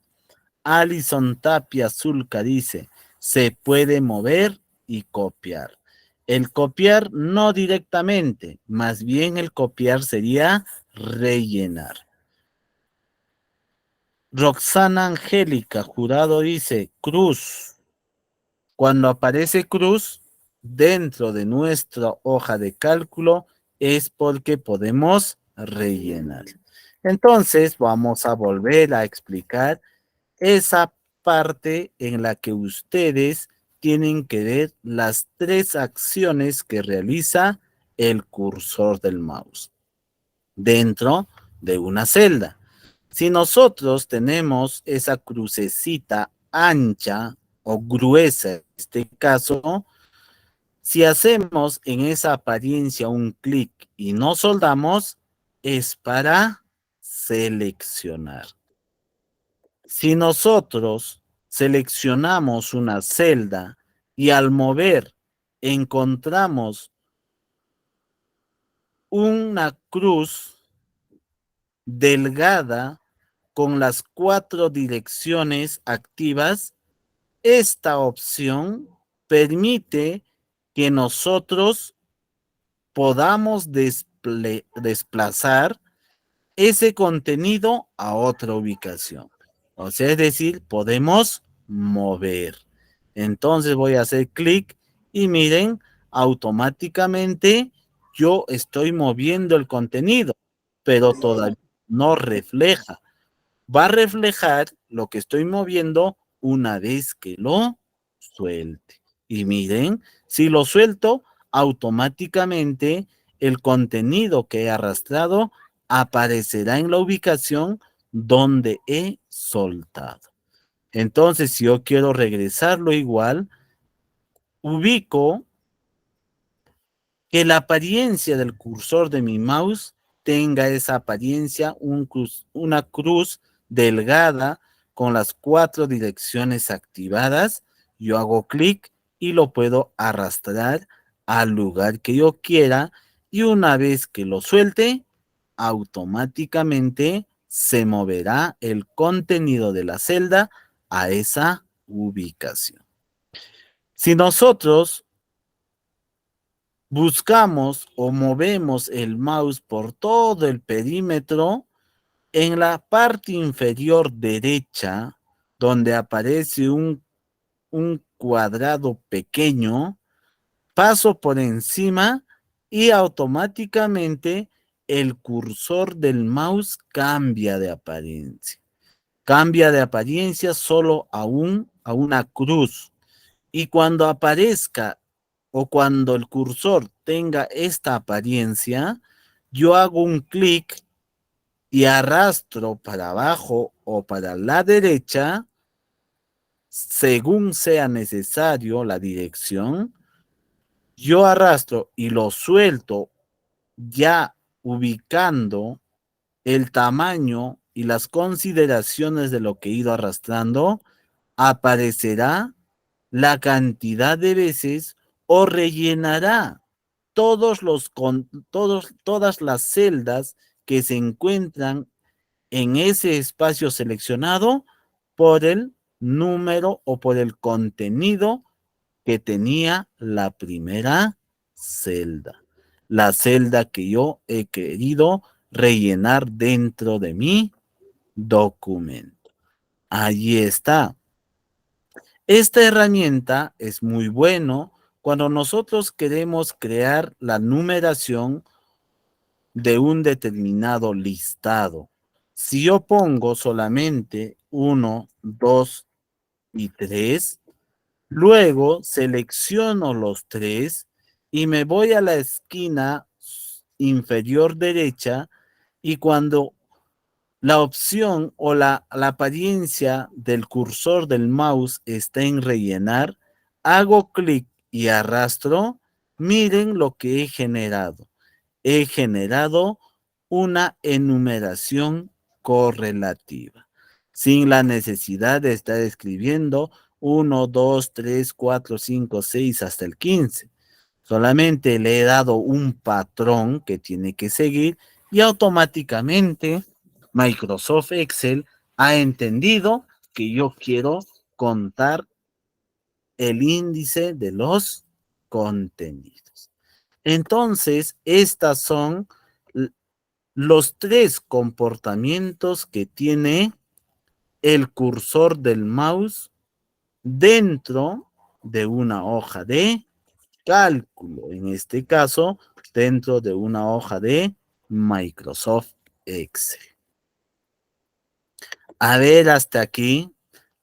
Alison Tapia Zulca dice, se puede mover y copiar. El copiar no directamente, más bien el copiar sería rellenar. Roxana Angélica Jurado dice, cruz. Cuando aparece cruz dentro de nuestra hoja de cálculo es porque podemos rellenar. Entonces vamos a volver a explicar esa parte en la que ustedes tienen que ver las 3 acciones que realiza el cursor del mouse dentro de una celda. Si nosotros tenemos esa crucecita ancha o gruesa, en este caso, si hacemos en esa apariencia un clic y no soldamos, es para seleccionar. Si nosotros seleccionamos una celda y al mover encontramos una cruz delgada con las 4 direcciones activas, esta opción permite que nosotros podamos desplazar ese contenido a otra ubicación. O sea, es decir, podemos mover. Entonces voy a hacer clic y miren, automáticamente yo estoy moviendo el contenido, pero todavía no refleja. Va a reflejar lo que estoy moviendo una vez que lo suelte. Y miren, si lo suelto, automáticamente el contenido que he arrastrado aparecerá en la ubicación donde he soltado. Entonces, si yo quiero regresarlo igual, ubico que la apariencia del cursor de mi mouse tenga esa apariencia, una cruz delgada con las 4 direcciones activadas. Yo hago clic y lo puedo arrastrar al lugar que yo quiera, y una vez que lo suelte, automáticamente se moverá el contenido de la celda a esa ubicación. Si nosotros buscamos o movemos el mouse por todo el perímetro, en la parte inferior derecha, donde aparece un cuadrado pequeño, paso por encima y automáticamente el cursor del mouse cambia de apariencia. Cambia de apariencia solo a una cruz. Y cuando aparezca o cuando el cursor tenga esta apariencia, yo hago un clic y arrastro para abajo o para la derecha, según sea necesario la dirección. Yo arrastro y lo suelto, ya ubicando el tamaño y las consideraciones de lo que he ido arrastrando. Aparecerá la cantidad de veces o rellenará todas las celdas que se encuentran en ese espacio seleccionado por el número o por el contenido que tenía la primera celda. La celda que yo he querido rellenar dentro de mi documento. Allí está. Esta herramienta es muy bueno cuando nosotros queremos crear la numeración de un determinado listado. Si yo pongo solamente 1, 2 y 3, luego selecciono los 3 y me voy a la esquina inferior derecha, y cuando la opción o la apariencia del cursor del mouse está en rellenar, hago clic y arrastro. Miren lo que he generado. He generado una enumeración correlativa, sin la necesidad de estar escribiendo 1, 2, 3, 4, 5, 6 hasta el 15. Solamente le he dado un patrón que tiene que seguir y automáticamente Microsoft Excel ha entendido que yo quiero contar el índice de los contenidos. Entonces, estas son los 3 comportamientos que tiene el cursor del mouse dentro de una hoja de cálculo, en este caso, dentro de una hoja de Microsoft Excel. A ver, hasta aquí,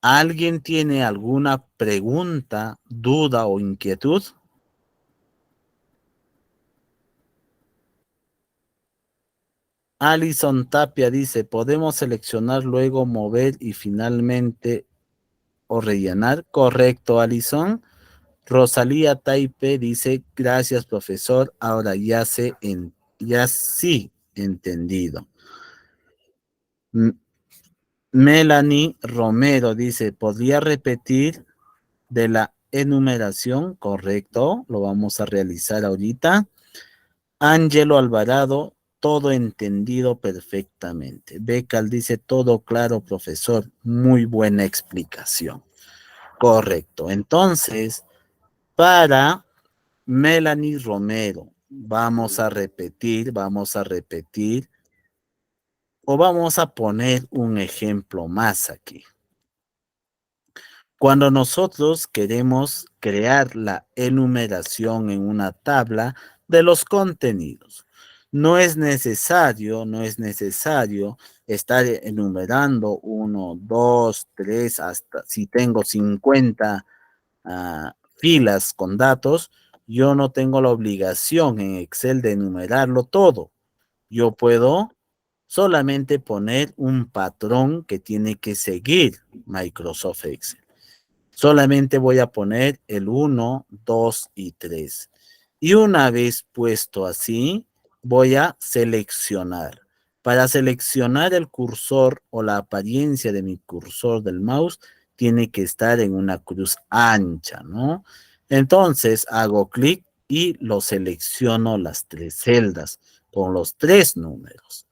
¿alguien tiene alguna pregunta, duda o inquietud? Alison Tapia dice, ¿podemos seleccionar, luego mover y finalmente o rellenar? Correcto, Alison. Rosalía Taipe dice, gracias, profesor, ahora ya sí entendido. Melanie Romero dice, ¿podría repetir de la enumeración? Correcto, lo vamos a realizar ahorita. Ángelo Alvarado, todo entendido perfectamente. Becal dice, todo claro, profesor, muy buena explicación. Correcto, entonces, para Melanie Romero, vamos a repetir, o vamos a poner un ejemplo más aquí. Cuando nosotros queremos crear la enumeración en una tabla de los contenidos, no es necesario estar enumerando 1, 2, 3, hasta si tengo 50 filas con datos, yo no tengo la obligación en Excel de enumerarlo todo. Yo puedo solamente poner un patrón que tiene que seguir Microsoft Excel. Solamente voy a poner el 1, 2 y 3. Y una vez puesto así, voy a seleccionar. Para seleccionar el cursor o la apariencia de mi cursor del mouse, tiene que estar en una cruz ancha, ¿no? Entonces hago clic y lo selecciono las 3 celdas con los 3 números.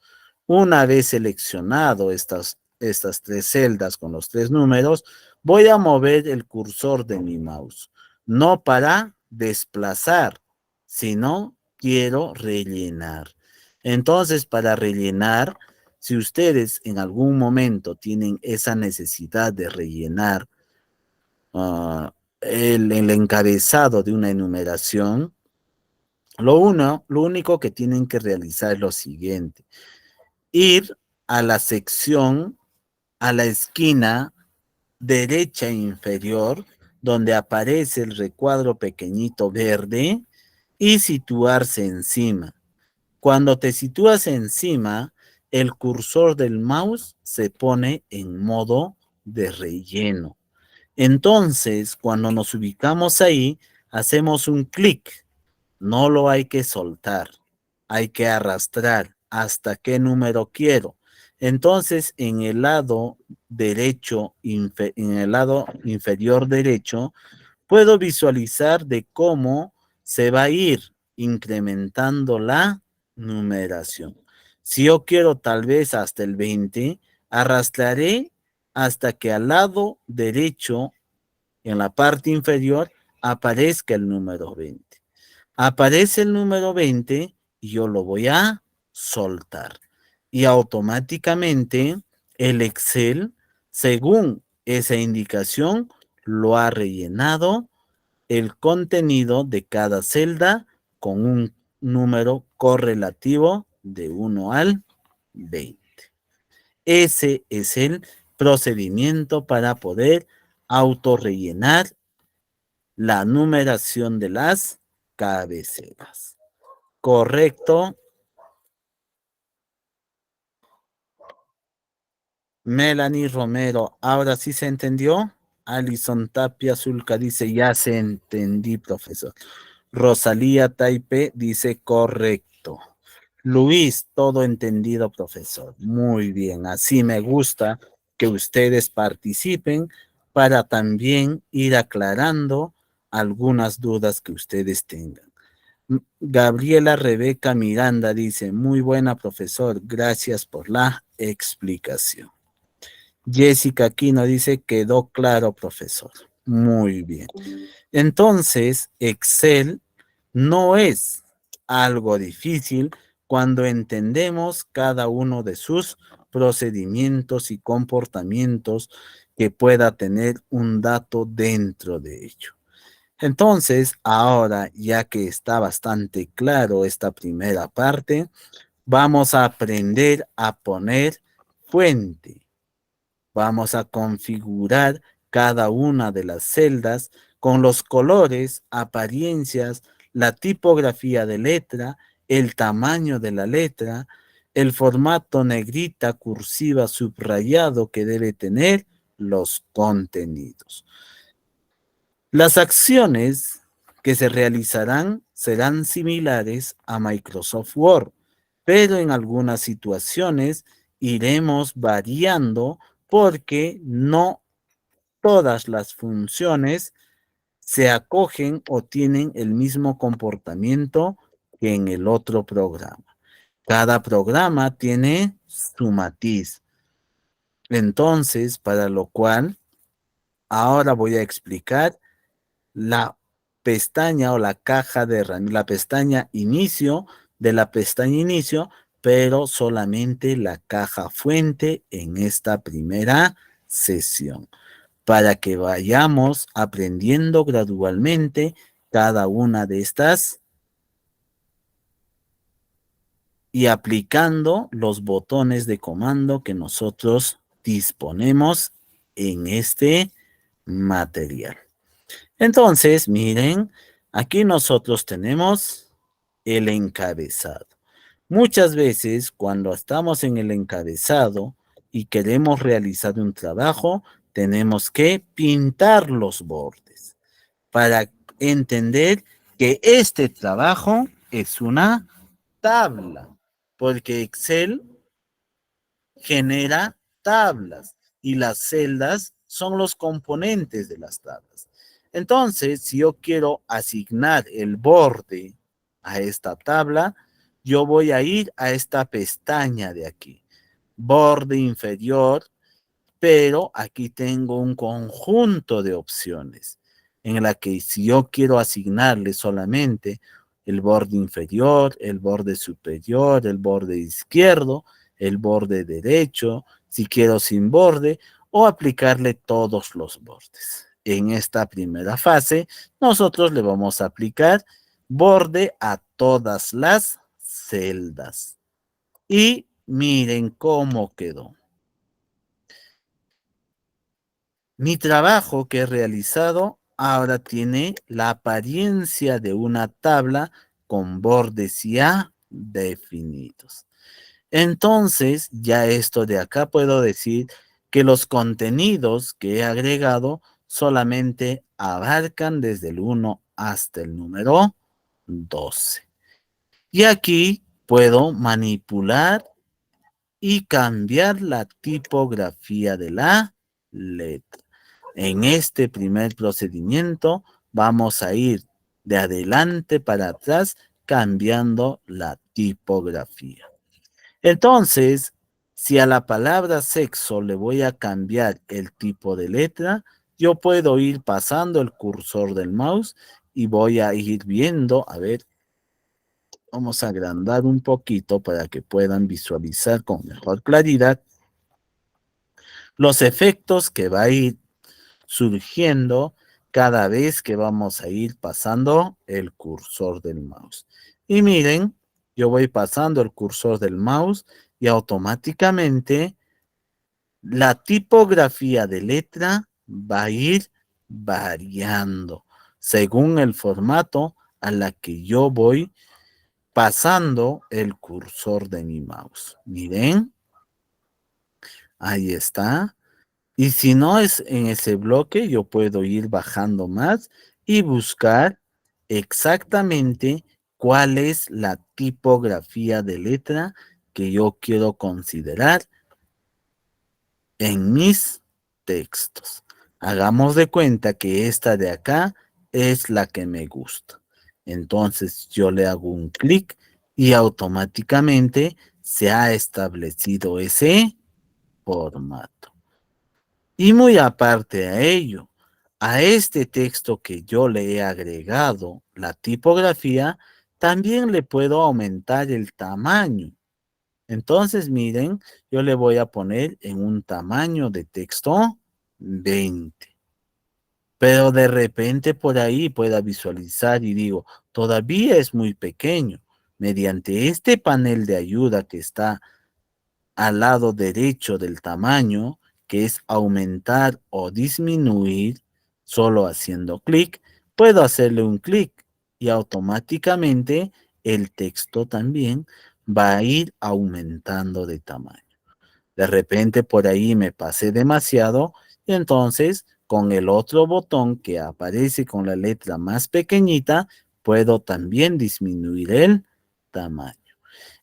Una vez seleccionado estas 3 celdas con los 3 números, voy a mover el cursor de mi mouse, no para desplazar, sino quiero rellenar. Entonces, para rellenar, si ustedes en algún momento tienen esa necesidad de rellenar el encabezado de una enumeración, lo único que tienen que realizar es lo siguiente: ir a la sección, a la esquina derecha inferior, donde aparece el recuadro pequeñito verde, y situarse encima. Cuando te sitúas encima, el cursor del mouse se pone en modo de relleno. Entonces, cuando nos ubicamos ahí, hacemos un clic. No lo hay que soltar, hay que arrastrar hasta qué número quiero. Entonces, en el lado derecho, en el lado inferior derecho, puedo visualizar de cómo se va a ir incrementando la numeración. Si yo quiero tal vez hasta el 20, arrastraré hasta que al lado derecho, en la parte inferior, aparezca el número 20. Aparece el número 20 y yo lo voy a soltar. Y automáticamente el Excel, según esa indicación, lo ha rellenado el contenido de cada celda con un número correlativo de 1 al 20. Ese es el procedimiento para poder autorrellenar la numeración de las cabeceras. ¿Correcto? Melanie Romero, ¿ahora sí se entendió? Alison Tapia Zulca dice, ya se entendí, profesor. Rosalía Taipe dice, correcto. Luis, todo entendido, profesor. Muy bien, así me gusta que ustedes participen para también ir aclarando algunas dudas que ustedes tengan. Gabriela Rebeca Miranda dice, muy buena, profesor, gracias por la explicación. Jessica Aquino dice, quedó claro, profesor. Muy bien. Entonces, Excel no es algo difícil cuando entendemos cada uno de sus procedimientos y comportamientos que pueda tener un dato dentro de ello. Entonces, ahora, ya que está bastante claro esta primera parte, vamos a aprender a poner fuente. Vamos a configurar cada una de las celdas con los colores, apariencias, la tipografía de letra, el tamaño de la letra, el formato negrita, cursiva, subrayado que debe tener los contenidos. Las acciones que se realizarán serán similares a Microsoft Word, pero en algunas situaciones iremos variando porque no todas las funciones se acogen o tienen el mismo comportamiento que en el otro programa. Cada programa tiene su matiz. Entonces, para lo cual, ahora voy a explicar la pestaña o la caja de la pestaña inicio de la pestaña inicio, pero solamente la caja fuente en esta primera sesión, para que vayamos aprendiendo gradualmente cada una de estas y aplicando los botones de comando que nosotros disponemos en este material. Entonces, miren, aquí nosotros tenemos el encabezado. Muchas veces cuando estamos en el encabezado y queremos realizar un trabajo, tenemos que pintar los bordes para entender que este trabajo es una tabla, porque Excel genera tablas y las celdas son los componentes de las tablas. Entonces, si yo quiero asignar el borde a esta tabla, yo voy a ir a esta pestaña de aquí, borde inferior, pero aquí tengo un conjunto de opciones en la que si yo quiero asignarle solamente el borde inferior, el borde superior, el borde izquierdo, el borde derecho, si quiero sin borde, o aplicarle todos los bordes. En esta primera fase, nosotros le vamos a aplicar borde a todas las celdas. Y miren cómo quedó. Mi trabajo que he realizado ahora tiene la apariencia de una tabla con bordes ya definidos. Entonces, ya esto de acá puedo decir que los contenidos que he agregado solamente abarcan desde el 1 hasta el número 12. Y aquí puedo manipular y cambiar la tipografía de la letra. En este primer procedimiento vamos a ir de adelante para atrás cambiando la tipografía. Entonces, si a la palabra sexo le voy a cambiar el tipo de letra, yo puedo ir pasando el cursor del mouse y voy a ir viendo, a ver, vamos a agrandar un poquito para que puedan visualizar con mejor claridad los efectos que va a ir surgiendo cada vez que vamos a ir pasando el cursor del mouse. Y miren, yo voy pasando el cursor del mouse y automáticamente la tipografía de letra va a ir variando según el formato a la que yo voy pasando el cursor de mi mouse. Miren, ahí está. Y si no es en ese bloque, yo puedo ir bajando más y buscar exactamente cuál es la tipografía de letra que yo quiero considerar en mis textos. Hagamos de cuenta que esta de acá es la que me gusta. Entonces yo le hago un clic y automáticamente se ha establecido ese formato. Y muy aparte a ello, a este texto que yo le he agregado la tipografía, también le puedo aumentar el tamaño. Entonces, miren, yo le voy a poner en un tamaño de texto 20. Pero de repente por ahí pueda visualizar y digo, todavía es muy pequeño. Mediante este panel de ayuda que está al lado derecho del tamaño, que es aumentar o disminuir, solo haciendo clic, puedo hacerle un clic y automáticamente el texto también va a ir aumentando de tamaño. De repente por ahí me pasé demasiado y entonces con el otro botón que aparece con la letra más pequeñita, puedo también disminuir el tamaño.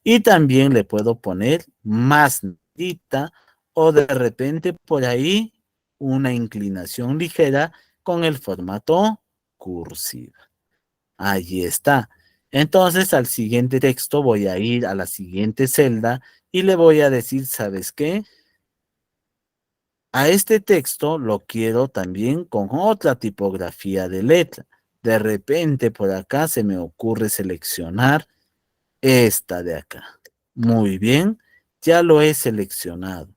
Y también le puedo poner más negrita o de repente por ahí una inclinación ligera con el formato cursiva. Allí está. Entonces al siguiente texto voy a ir a la siguiente celda y le voy a decir, ¿sabes qué? A este texto lo quiero también con otra tipografía de letra. De repente por acá se me ocurre seleccionar esta de acá. Muy bien, ya lo he seleccionado,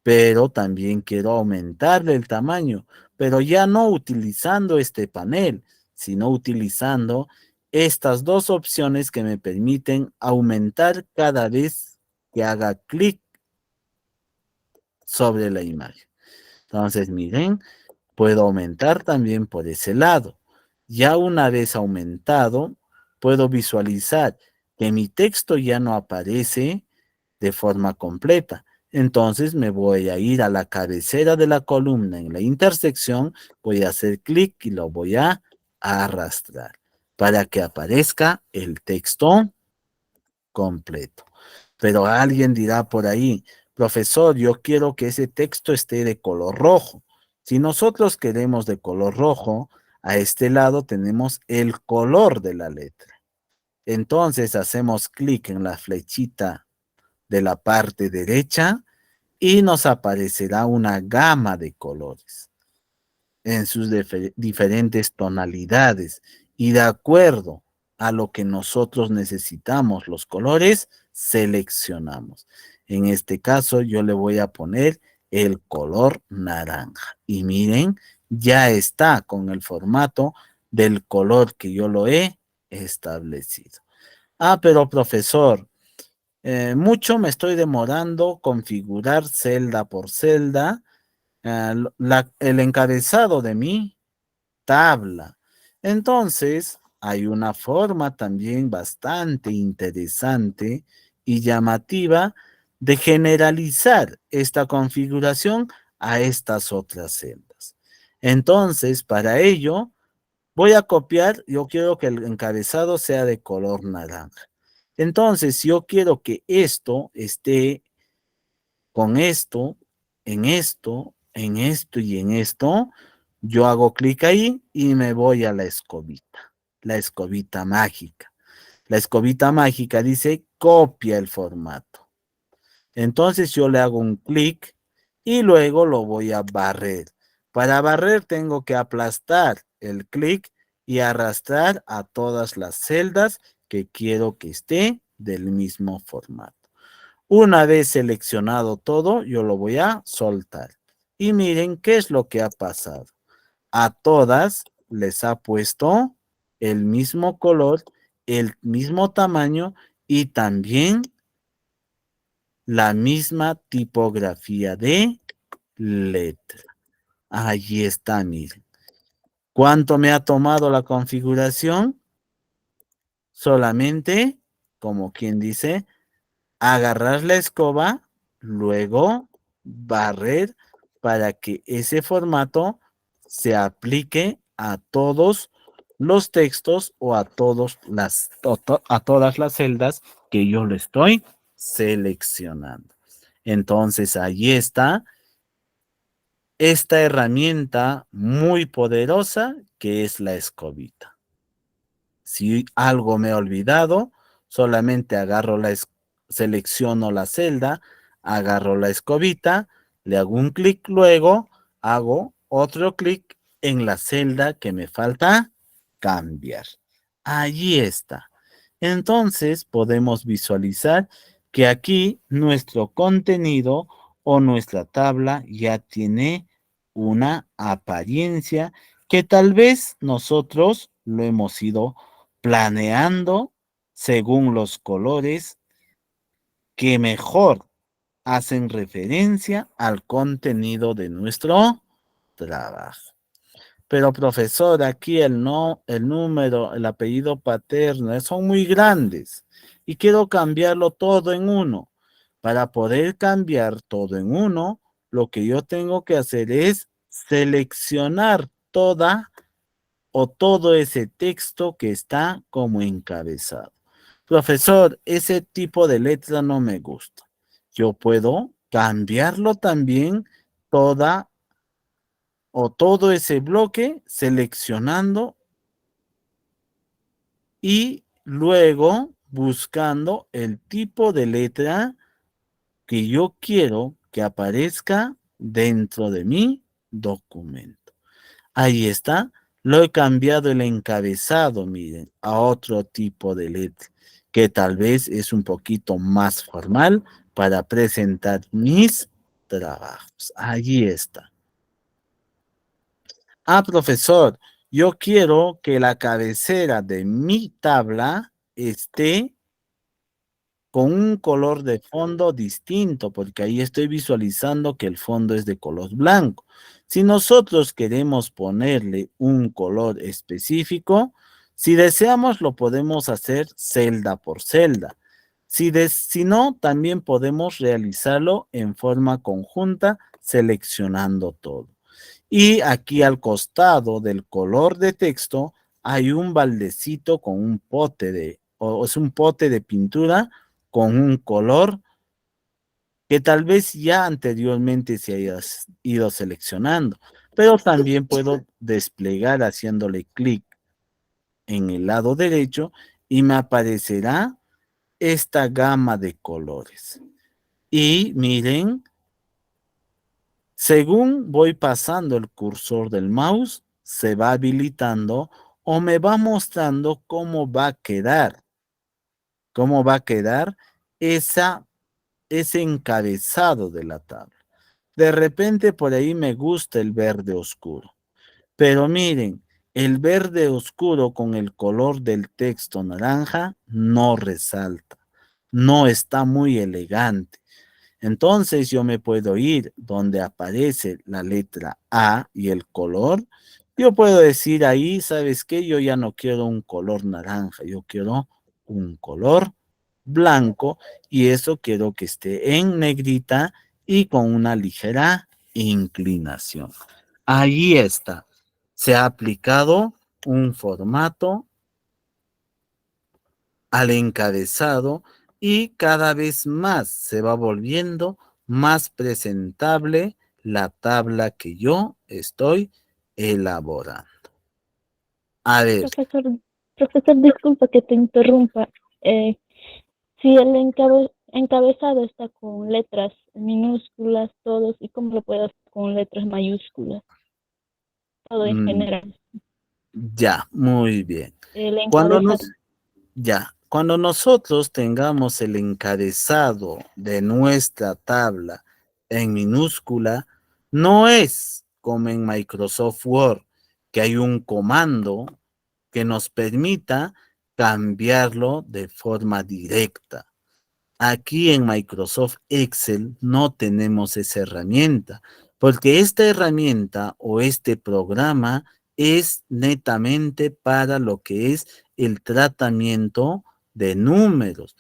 pero también quiero aumentarle el tamaño, pero ya no utilizando este panel, sino utilizando estas dos opciones que me permiten aumentar cada vez que haga clic sobre la imagen. Entonces, miren, puedo aumentar también por ese lado. Ya una vez aumentado, puedo visualizar que mi texto ya no aparece de forma completa. Entonces me voy a ir a la cabecera de la columna en la intersección, voy a hacer clic y lo voy a arrastrar para que aparezca el texto completo. Pero alguien dirá por ahí, profesor, yo quiero que ese texto esté de color rojo. Si nosotros queremos de color rojo, a este lado tenemos el color de la letra. Entonces hacemos clic en la flechita de la parte derecha y nos aparecerá una gama de colores en sus diferentes tonalidades y de acuerdo a lo que nosotros necesitamos los colores, seleccionamos. En este caso yo le voy a poner el color naranja y miren, ya está con el formato del color que yo lo he establecido. Ah, pero profesor, mucho me estoy demorando configurar celda por celda el encabezado de mi tabla. Entonces, hay una forma también bastante interesante y llamativa de generalizar esta configuración a estas otras celdas. Entonces, para ello, voy a copiar, yo quiero que el encabezado sea de color naranja. Entonces, si yo quiero que esto esté con esto, en esto y en esto, yo hago clic ahí y me voy a la escobita mágica. La escobita mágica dice copia el formato. Entonces yo le hago un clic y luego lo voy a barrer. Para barrer tengo que aplastar el clic y arrastrar a todas las celdas que quiero que esté del mismo formato. Una vez seleccionado todo, yo lo voy a soltar. Y miren qué es lo que ha pasado. A todas les ha puesto el mismo color, el mismo tamaño y también la misma tipografía de letra. Allí está, miren. ¿Cuánto me ha tomado la configuración? Solamente, como quien dice, agarrar la escoba, luego barrer para que ese formato se aplique a todos los textos o a todas las celdas que yo le estoy seleccionando. Entonces, ahí está esta herramienta muy poderosa que es la escobita. Si algo me he olvidado, solamente selecciono la celda, agarro la escobita, le hago un clic, luego hago otro clic en la celda que me falta cambiar. Allí está. Entonces podemos visualizar que aquí nuestro contenido o nuestra tabla ya tiene una apariencia que tal vez nosotros lo hemos ido planeando según los colores que mejor hacen referencia al contenido de nuestro trabajo. Pero profesor, aquí el número, el apellido paterno son muy grandes y quiero cambiarlo todo en uno. Para poder cambiar todo en uno, lo que yo tengo que hacer es seleccionar todo ese texto que está como encabezado. Profesor, ese tipo de letra no me gusta. Yo puedo cambiarlo también todo ese bloque seleccionando y luego buscando el tipo de letra que yo quiero que aparezca dentro de mi documento. Ahí está Lo he cambiado el encabezado, miren, a otro tipo de letra, que tal vez es un poquito más formal para presentar mis trabajos. Allí está. Ah, profesor, yo quiero que la cabecera de mi tabla esté con un color de fondo distinto, porque ahí estoy visualizando que el fondo es de color blanco. Si nosotros queremos ponerle un color específico, si deseamos lo podemos hacer celda por celda. Si no, también podemos realizarlo en forma conjunta, seleccionando todo. Y aquí al costado del color de texto hay un baldecito con un pote o es un pote de pintura con un color que tal vez ya anteriormente se haya ido seleccionando, pero también puedo desplegar haciéndole clic en el lado derecho y me aparecerá esta gama de colores. Y miren, según voy pasando el cursor del mouse, se va habilitando o me va mostrando cómo va a quedar ese encabezado de la tabla. De repente por ahí me gusta el verde oscuro, pero miren, el verde oscuro con el color del texto naranja no resalta, no está muy elegante. Entonces yo me puedo ir donde aparece la letra A y el color. Yo puedo decir ahí, ¿sabes qué? Yo ya no quiero un color naranja, yo quiero un color blanco y eso quiero que esté en negrita y con una ligera inclinación. Ahí está. Se ha aplicado un formato al encabezado y cada vez más se va volviendo más presentable la tabla que yo estoy elaborando. A ver, Profesor, profesor, disculpa que te interrumpa. Eh, si el encabezado está con letras minúsculas, todos, ¿y cómo lo puedo hacer con letras mayúsculas? Todo en mm, general. ya, muy bien. El Cuando encabezado. nos, cuando nosotros tengamos el encabezado de nuestra tabla en minúscula, no es como en Microsoft Word, que hay un comando que nos permita cambiarlo de forma directa. Aquí en Microsoft Excel no tenemos esa herramienta, porque esta herramienta o este programa es netamente para lo que es el tratamiento de números.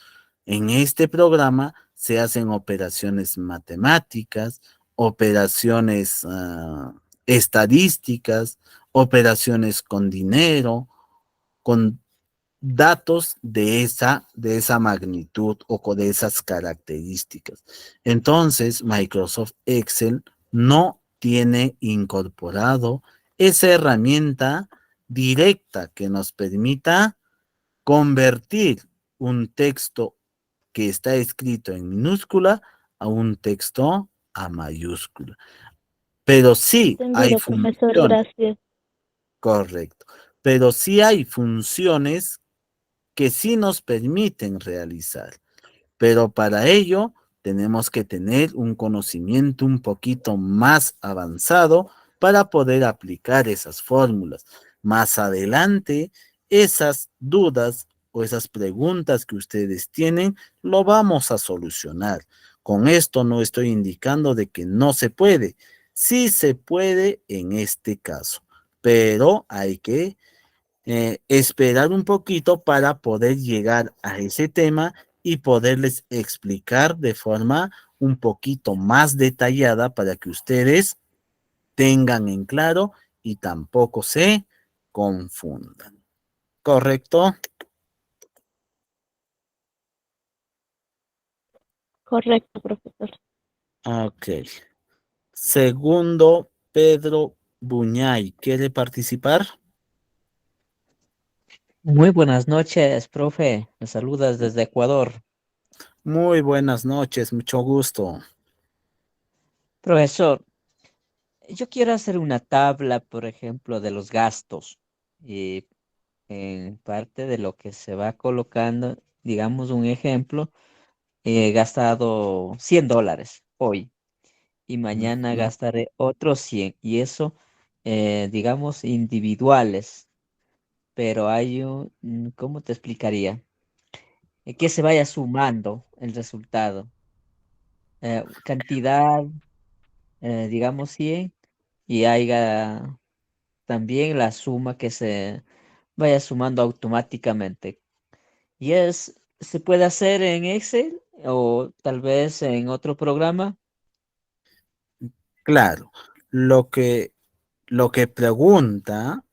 En este programa se hacen operaciones matemáticas, operaciones estadísticas, operaciones con dinero, con datos de esa magnitud o de esas características. Entonces, Microsoft Excel no tiene incorporado esa herramienta directa que nos permita convertir un texto que está escrito en minúscula a un texto a mayúscula. Pero sí hay Entendido, profesor, funciones, gracias. correcto, pero sí hay funciones que sí nos permiten realizar, pero para ello tenemos que tener un conocimiento un poquito más avanzado para poder aplicar esas fórmulas. Más adelante, esas dudas o esas preguntas que ustedes tienen, lo vamos a solucionar. Con esto no estoy indicando de que no se puede. Sí se puede en este caso, pero hay que esperar un poquito para poder llegar a ese tema y poderles explicar de forma un poquito más detallada para que ustedes tengan en claro y tampoco se confundan. ¿Correcto? Correcto, profesor. Ok. Segundo, Pedro Buñay, ¿quiere participar? Muy buenas noches, profe. Me saludas desde Ecuador. Muy buenas noches, mucho gusto. Profesor, yo quiero hacer una tabla, por ejemplo, de los gastos y en parte de lo que se va colocando, digamos un ejemplo, he gastado $100 hoy y mañana Ujú. gastaré otros 100 y eso, digamos, individuales, pero hay un, ¿cómo te explicaría? Que se vaya sumando el resultado. Cantidad, digamos 100 y haya también la suma que se vaya sumando automáticamente. Y se puede hacer en Excel o tal vez en otro programa. Claro, lo que, lo que pregunta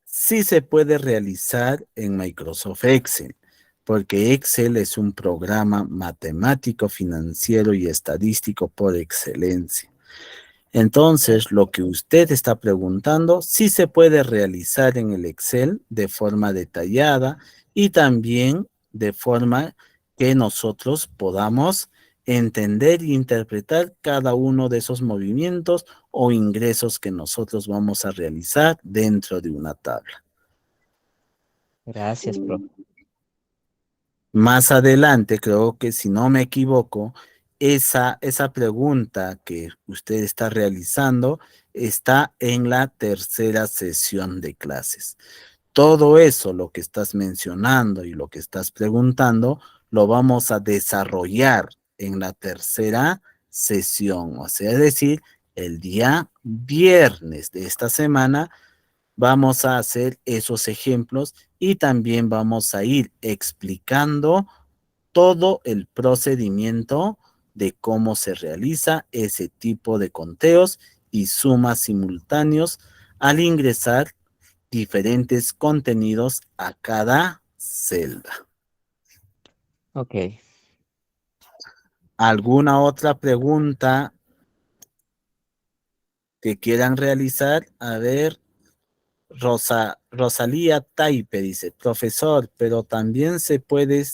sí se puede realizar en Microsoft Excel, porque Excel es un programa matemático, financiero y estadístico por excelencia. Entonces, lo que usted está preguntando sí se puede realizar en el Excel de forma detallada y también de forma que nosotros podamos entender e interpretar cada uno de esos movimientos o ingresos que nosotros vamos a realizar dentro de una tabla. Gracias, profe. Más adelante, creo que si no me equivoco, esa pregunta que usted está realizando está en la tercera sesión de clases. Todo eso, lo que estás mencionando y lo que estás preguntando, lo vamos a desarrollar en la tercera sesión, o sea, es decir, el día viernes de esta semana vamos a hacer esos ejemplos y también vamos a ir explicando todo el procedimiento de cómo se realiza ese tipo de conteos y sumas simultáneos al ingresar diferentes contenidos a cada celda. Ok. ¿Alguna otra pregunta que quieran realizar? A ver, Rosalía Taipe dice, profesor, pero también se puede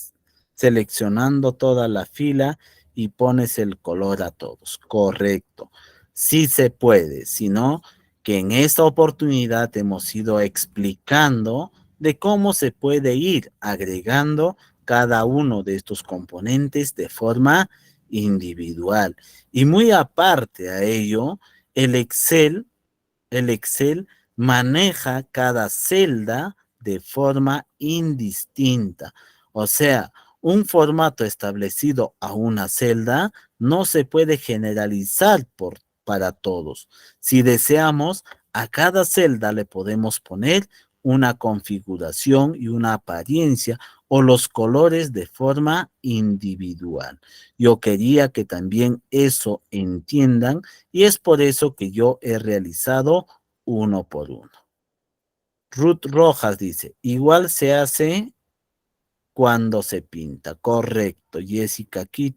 seleccionando toda la fila y pones el color a todos. Correcto. Sí se puede, sino que en esta oportunidad hemos ido explicando de cómo se puede ir agregando cada uno de estos componentes de forma individual. Y muy aparte a ello, el Excel el Excel maneja cada celda de forma indistinta. O sea, un formato establecido a una celda no se puede generalizar para todos. Si deseamos, a cada celda le podemos poner una configuración y una apariencia o los colores de forma individual. Yo quería que también eso entiendan y es por eso que yo he realizado uno por uno. Ruth Rojas dice, igual se hace cuando se pinta. Correcto. Jessica aquí,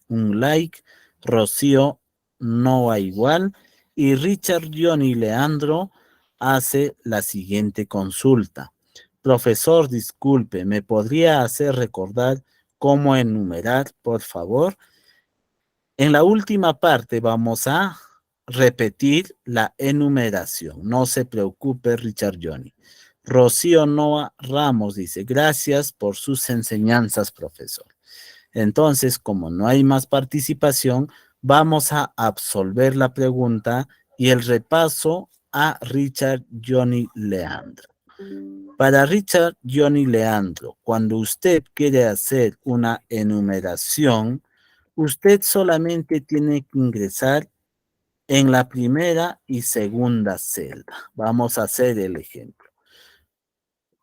un like. Rocío, no va igual. Y Richard Johnny Leandro hace la siguiente consulta. Profesor, disculpe, ¿me podría hacer recordar cómo enumerar, por favor? En la última parte vamos a repetir la enumeración. No se preocupe, Richard Johnny. Rocío Noa Ramos dice, gracias por sus enseñanzas, profesor. Entonces, como no hay más participación, vamos a absolver la pregunta y el repaso a Richard Johnny Leandro. Para Richard Johnny Leandro, cuando usted quiere hacer una enumeración, usted solamente tiene que ingresar en la primera y segunda celda. Vamos a hacer el ejemplo.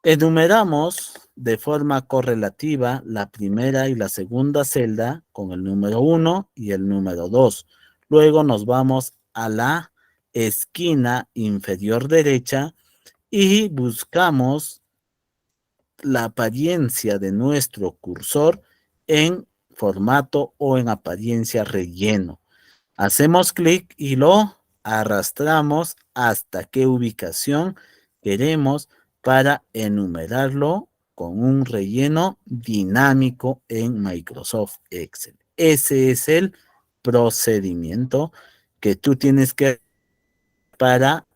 Enumeramos de forma correlativa la primera y la segunda celda con el número 1 y el número 2. Luego nos vamos a la esquina inferior derecha y buscamos la apariencia de nuestro cursor en formato o en apariencia relleno. Hacemos clic y lo arrastramos hasta qué ubicación queremos para enumerarlo con un relleno dinámico en Microsoft Excel. Ese es el procedimiento que tú tienes que para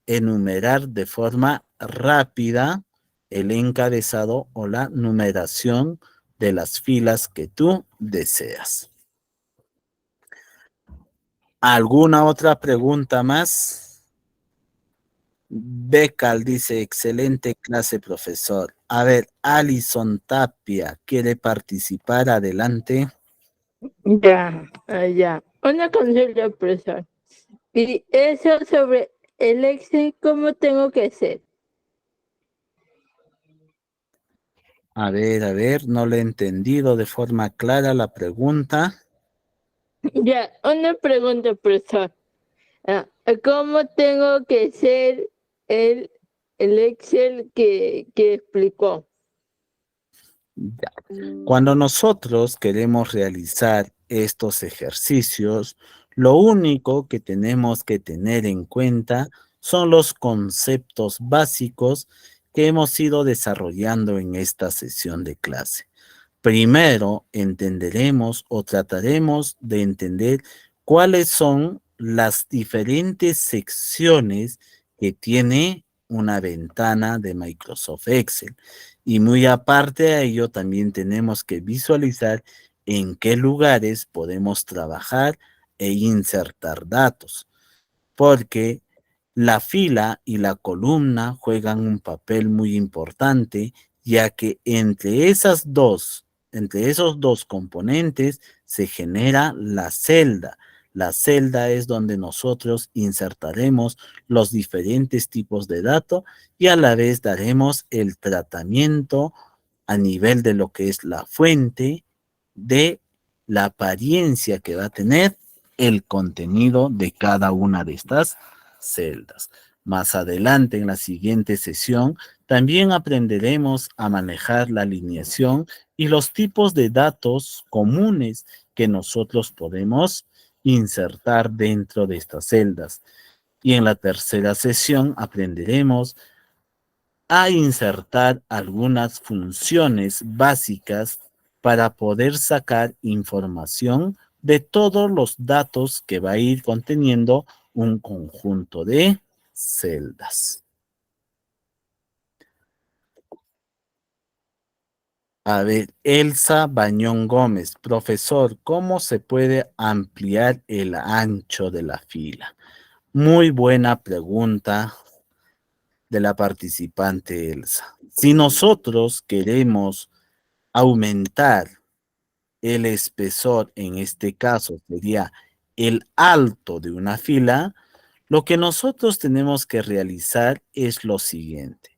enumerar de forma rápida el encabezado o la numeración de las filas que tú deseas. ¿Alguna otra pregunta más? Becal dice, excelente clase, profesor. A ver, Alison Tapia, ¿quiere participar? Adelante. Ya. Una consulta, profesor. Y eso sobre el Excel, ¿cómo tengo que hacer? A ver, no le he entendido de forma clara la pregunta. Ya, una pregunta, profesor. ¿Cómo tengo que hacer el Excel que explicó? Ya. Cuando nosotros queremos realizar estos ejercicios, lo único que tenemos que tener en cuenta son los conceptos básicos que hemos ido desarrollando en esta sesión de clase. Primero entenderemos o trataremos de entender cuáles son las diferentes secciones que tiene una ventana de Microsoft Excel. Y muy aparte a ello, también tenemos que visualizar en qué lugares podemos trabajar e insertar datos, porque la fila y la columna juegan un papel muy importante, ya que entre esos dos componentes se genera la celda. La celda es donde nosotros insertaremos los diferentes tipos de datos y a la vez daremos el tratamiento a nivel de lo que es la fuente, de la apariencia que va a tener el contenido de cada una de estas celdas. Más adelante, en la siguiente sesión, también aprenderemos a manejar la alineación y los tipos de datos comunes que nosotros podemos insertar dentro de estas celdas. Y en la tercera sesión aprenderemos a insertar algunas funciones básicas para poder sacar información de todos los datos que va a ir conteniendo un conjunto de celdas. A ver, Elsa Bañón Gómez, profesor, ¿cómo se puede ampliar el ancho de la fila? Muy buena pregunta de la participante Elsa. Si nosotros queremos aumentar el espesor, en este caso sería el alto de una fila, lo que nosotros tenemos que realizar es lo siguiente.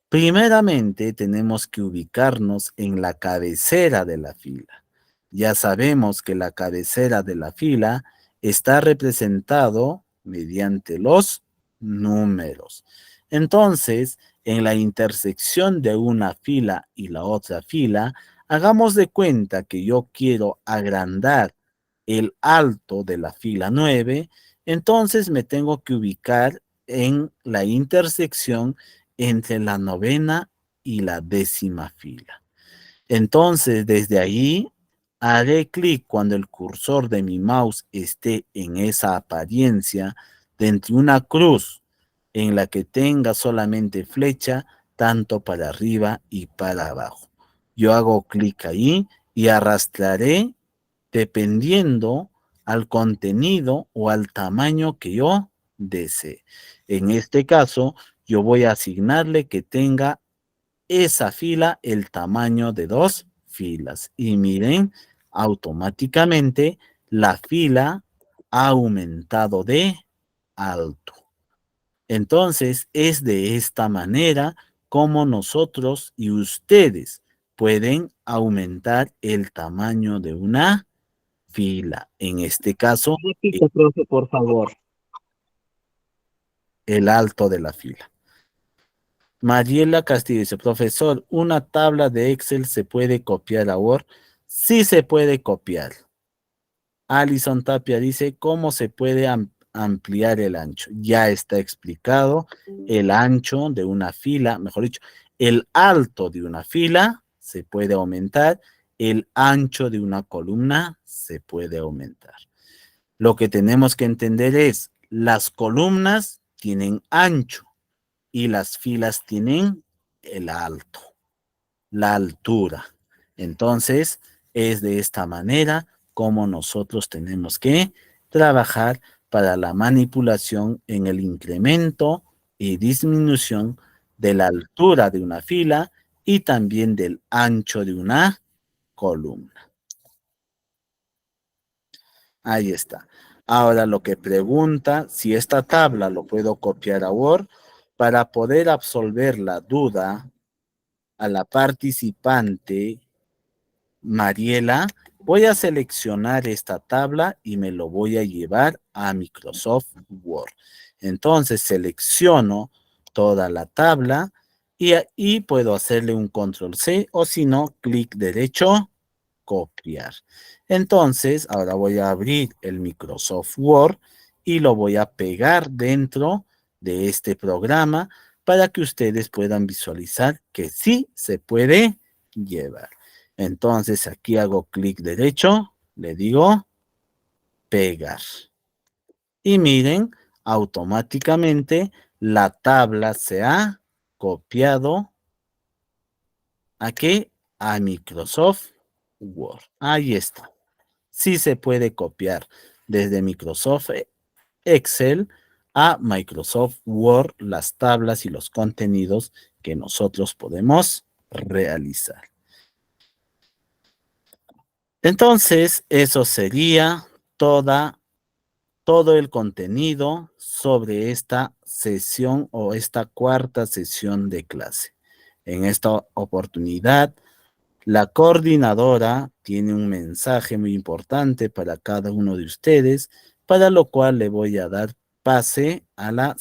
Primeramente, tenemos que ubicarnos en la cabecera de la fila. Ya sabemos que la cabecera de la fila está representado mediante los números. Entonces, en la intersección de una fila y la otra fila, hagamos de cuenta que yo quiero agrandar el alto de la fila 9, entonces me tengo que ubicar en la intersección entre la 9ª y la 10ª fila. Entonces, desde ahí, haré clic cuando el cursor de mi mouse esté en esa apariencia de entre una cruz en la que tenga solamente flecha, tanto para arriba y para abajo. Yo hago clic ahí y arrastraré dependiendo al contenido o al tamaño que yo desee. En este caso, yo voy a asignarle que tenga esa fila el tamaño de 2 filas. Y miren, automáticamente la fila ha aumentado de alto. Entonces, es de esta manera como nosotros y ustedes pueden aumentar el tamaño de una fila. En este caso, Repite, profe, por favor. el alto de la fila. Mariela Castillo dice, profesor, ¿una tabla de Excel se puede copiar a Word? Sí se puede copiar. Alison Tapia dice, ¿cómo se puede ampliar el ancho? Ya está explicado el ancho de una fila, mejor dicho, el alto de una fila se puede aumentar, el ancho de una columna se puede aumentar. Lo que tenemos que entender es, las columnas tienen ancho y las filas tienen el alto, la altura. Entonces, es de esta manera como nosotros tenemos que trabajar para la manipulación en el incremento y disminución de la altura de una fila y también del ancho de una columna. Ahí está. Ahora lo que pregunta, si esta tabla lo puedo copiar a Word para poder absolver la duda a la participante Mariela, voy a seleccionar esta tabla y me lo voy a llevar a Microsoft Word. Entonces selecciono toda la tabla y ahí puedo hacerle un control C o si no, clic derecho, copiar. Entonces, ahora voy a abrir el Microsoft Word y lo voy a pegar dentro de este programa para que ustedes puedan visualizar que sí se puede llevar. Entonces, aquí hago clic derecho, le digo pegar. Y miren, automáticamente la tabla se ha copiado aquí a Microsoft Word. Ahí está. Sí se puede copiar desde Microsoft Excel a Microsoft Word las tablas y los contenidos que nosotros podemos realizar. Entonces, eso sería todo el contenido sobre esta sesión o esta cuarta sesión de clase. En esta oportunidad, la coordinadora tiene un mensaje muy importante para cada uno de ustedes, para lo cual le voy a dar pase a la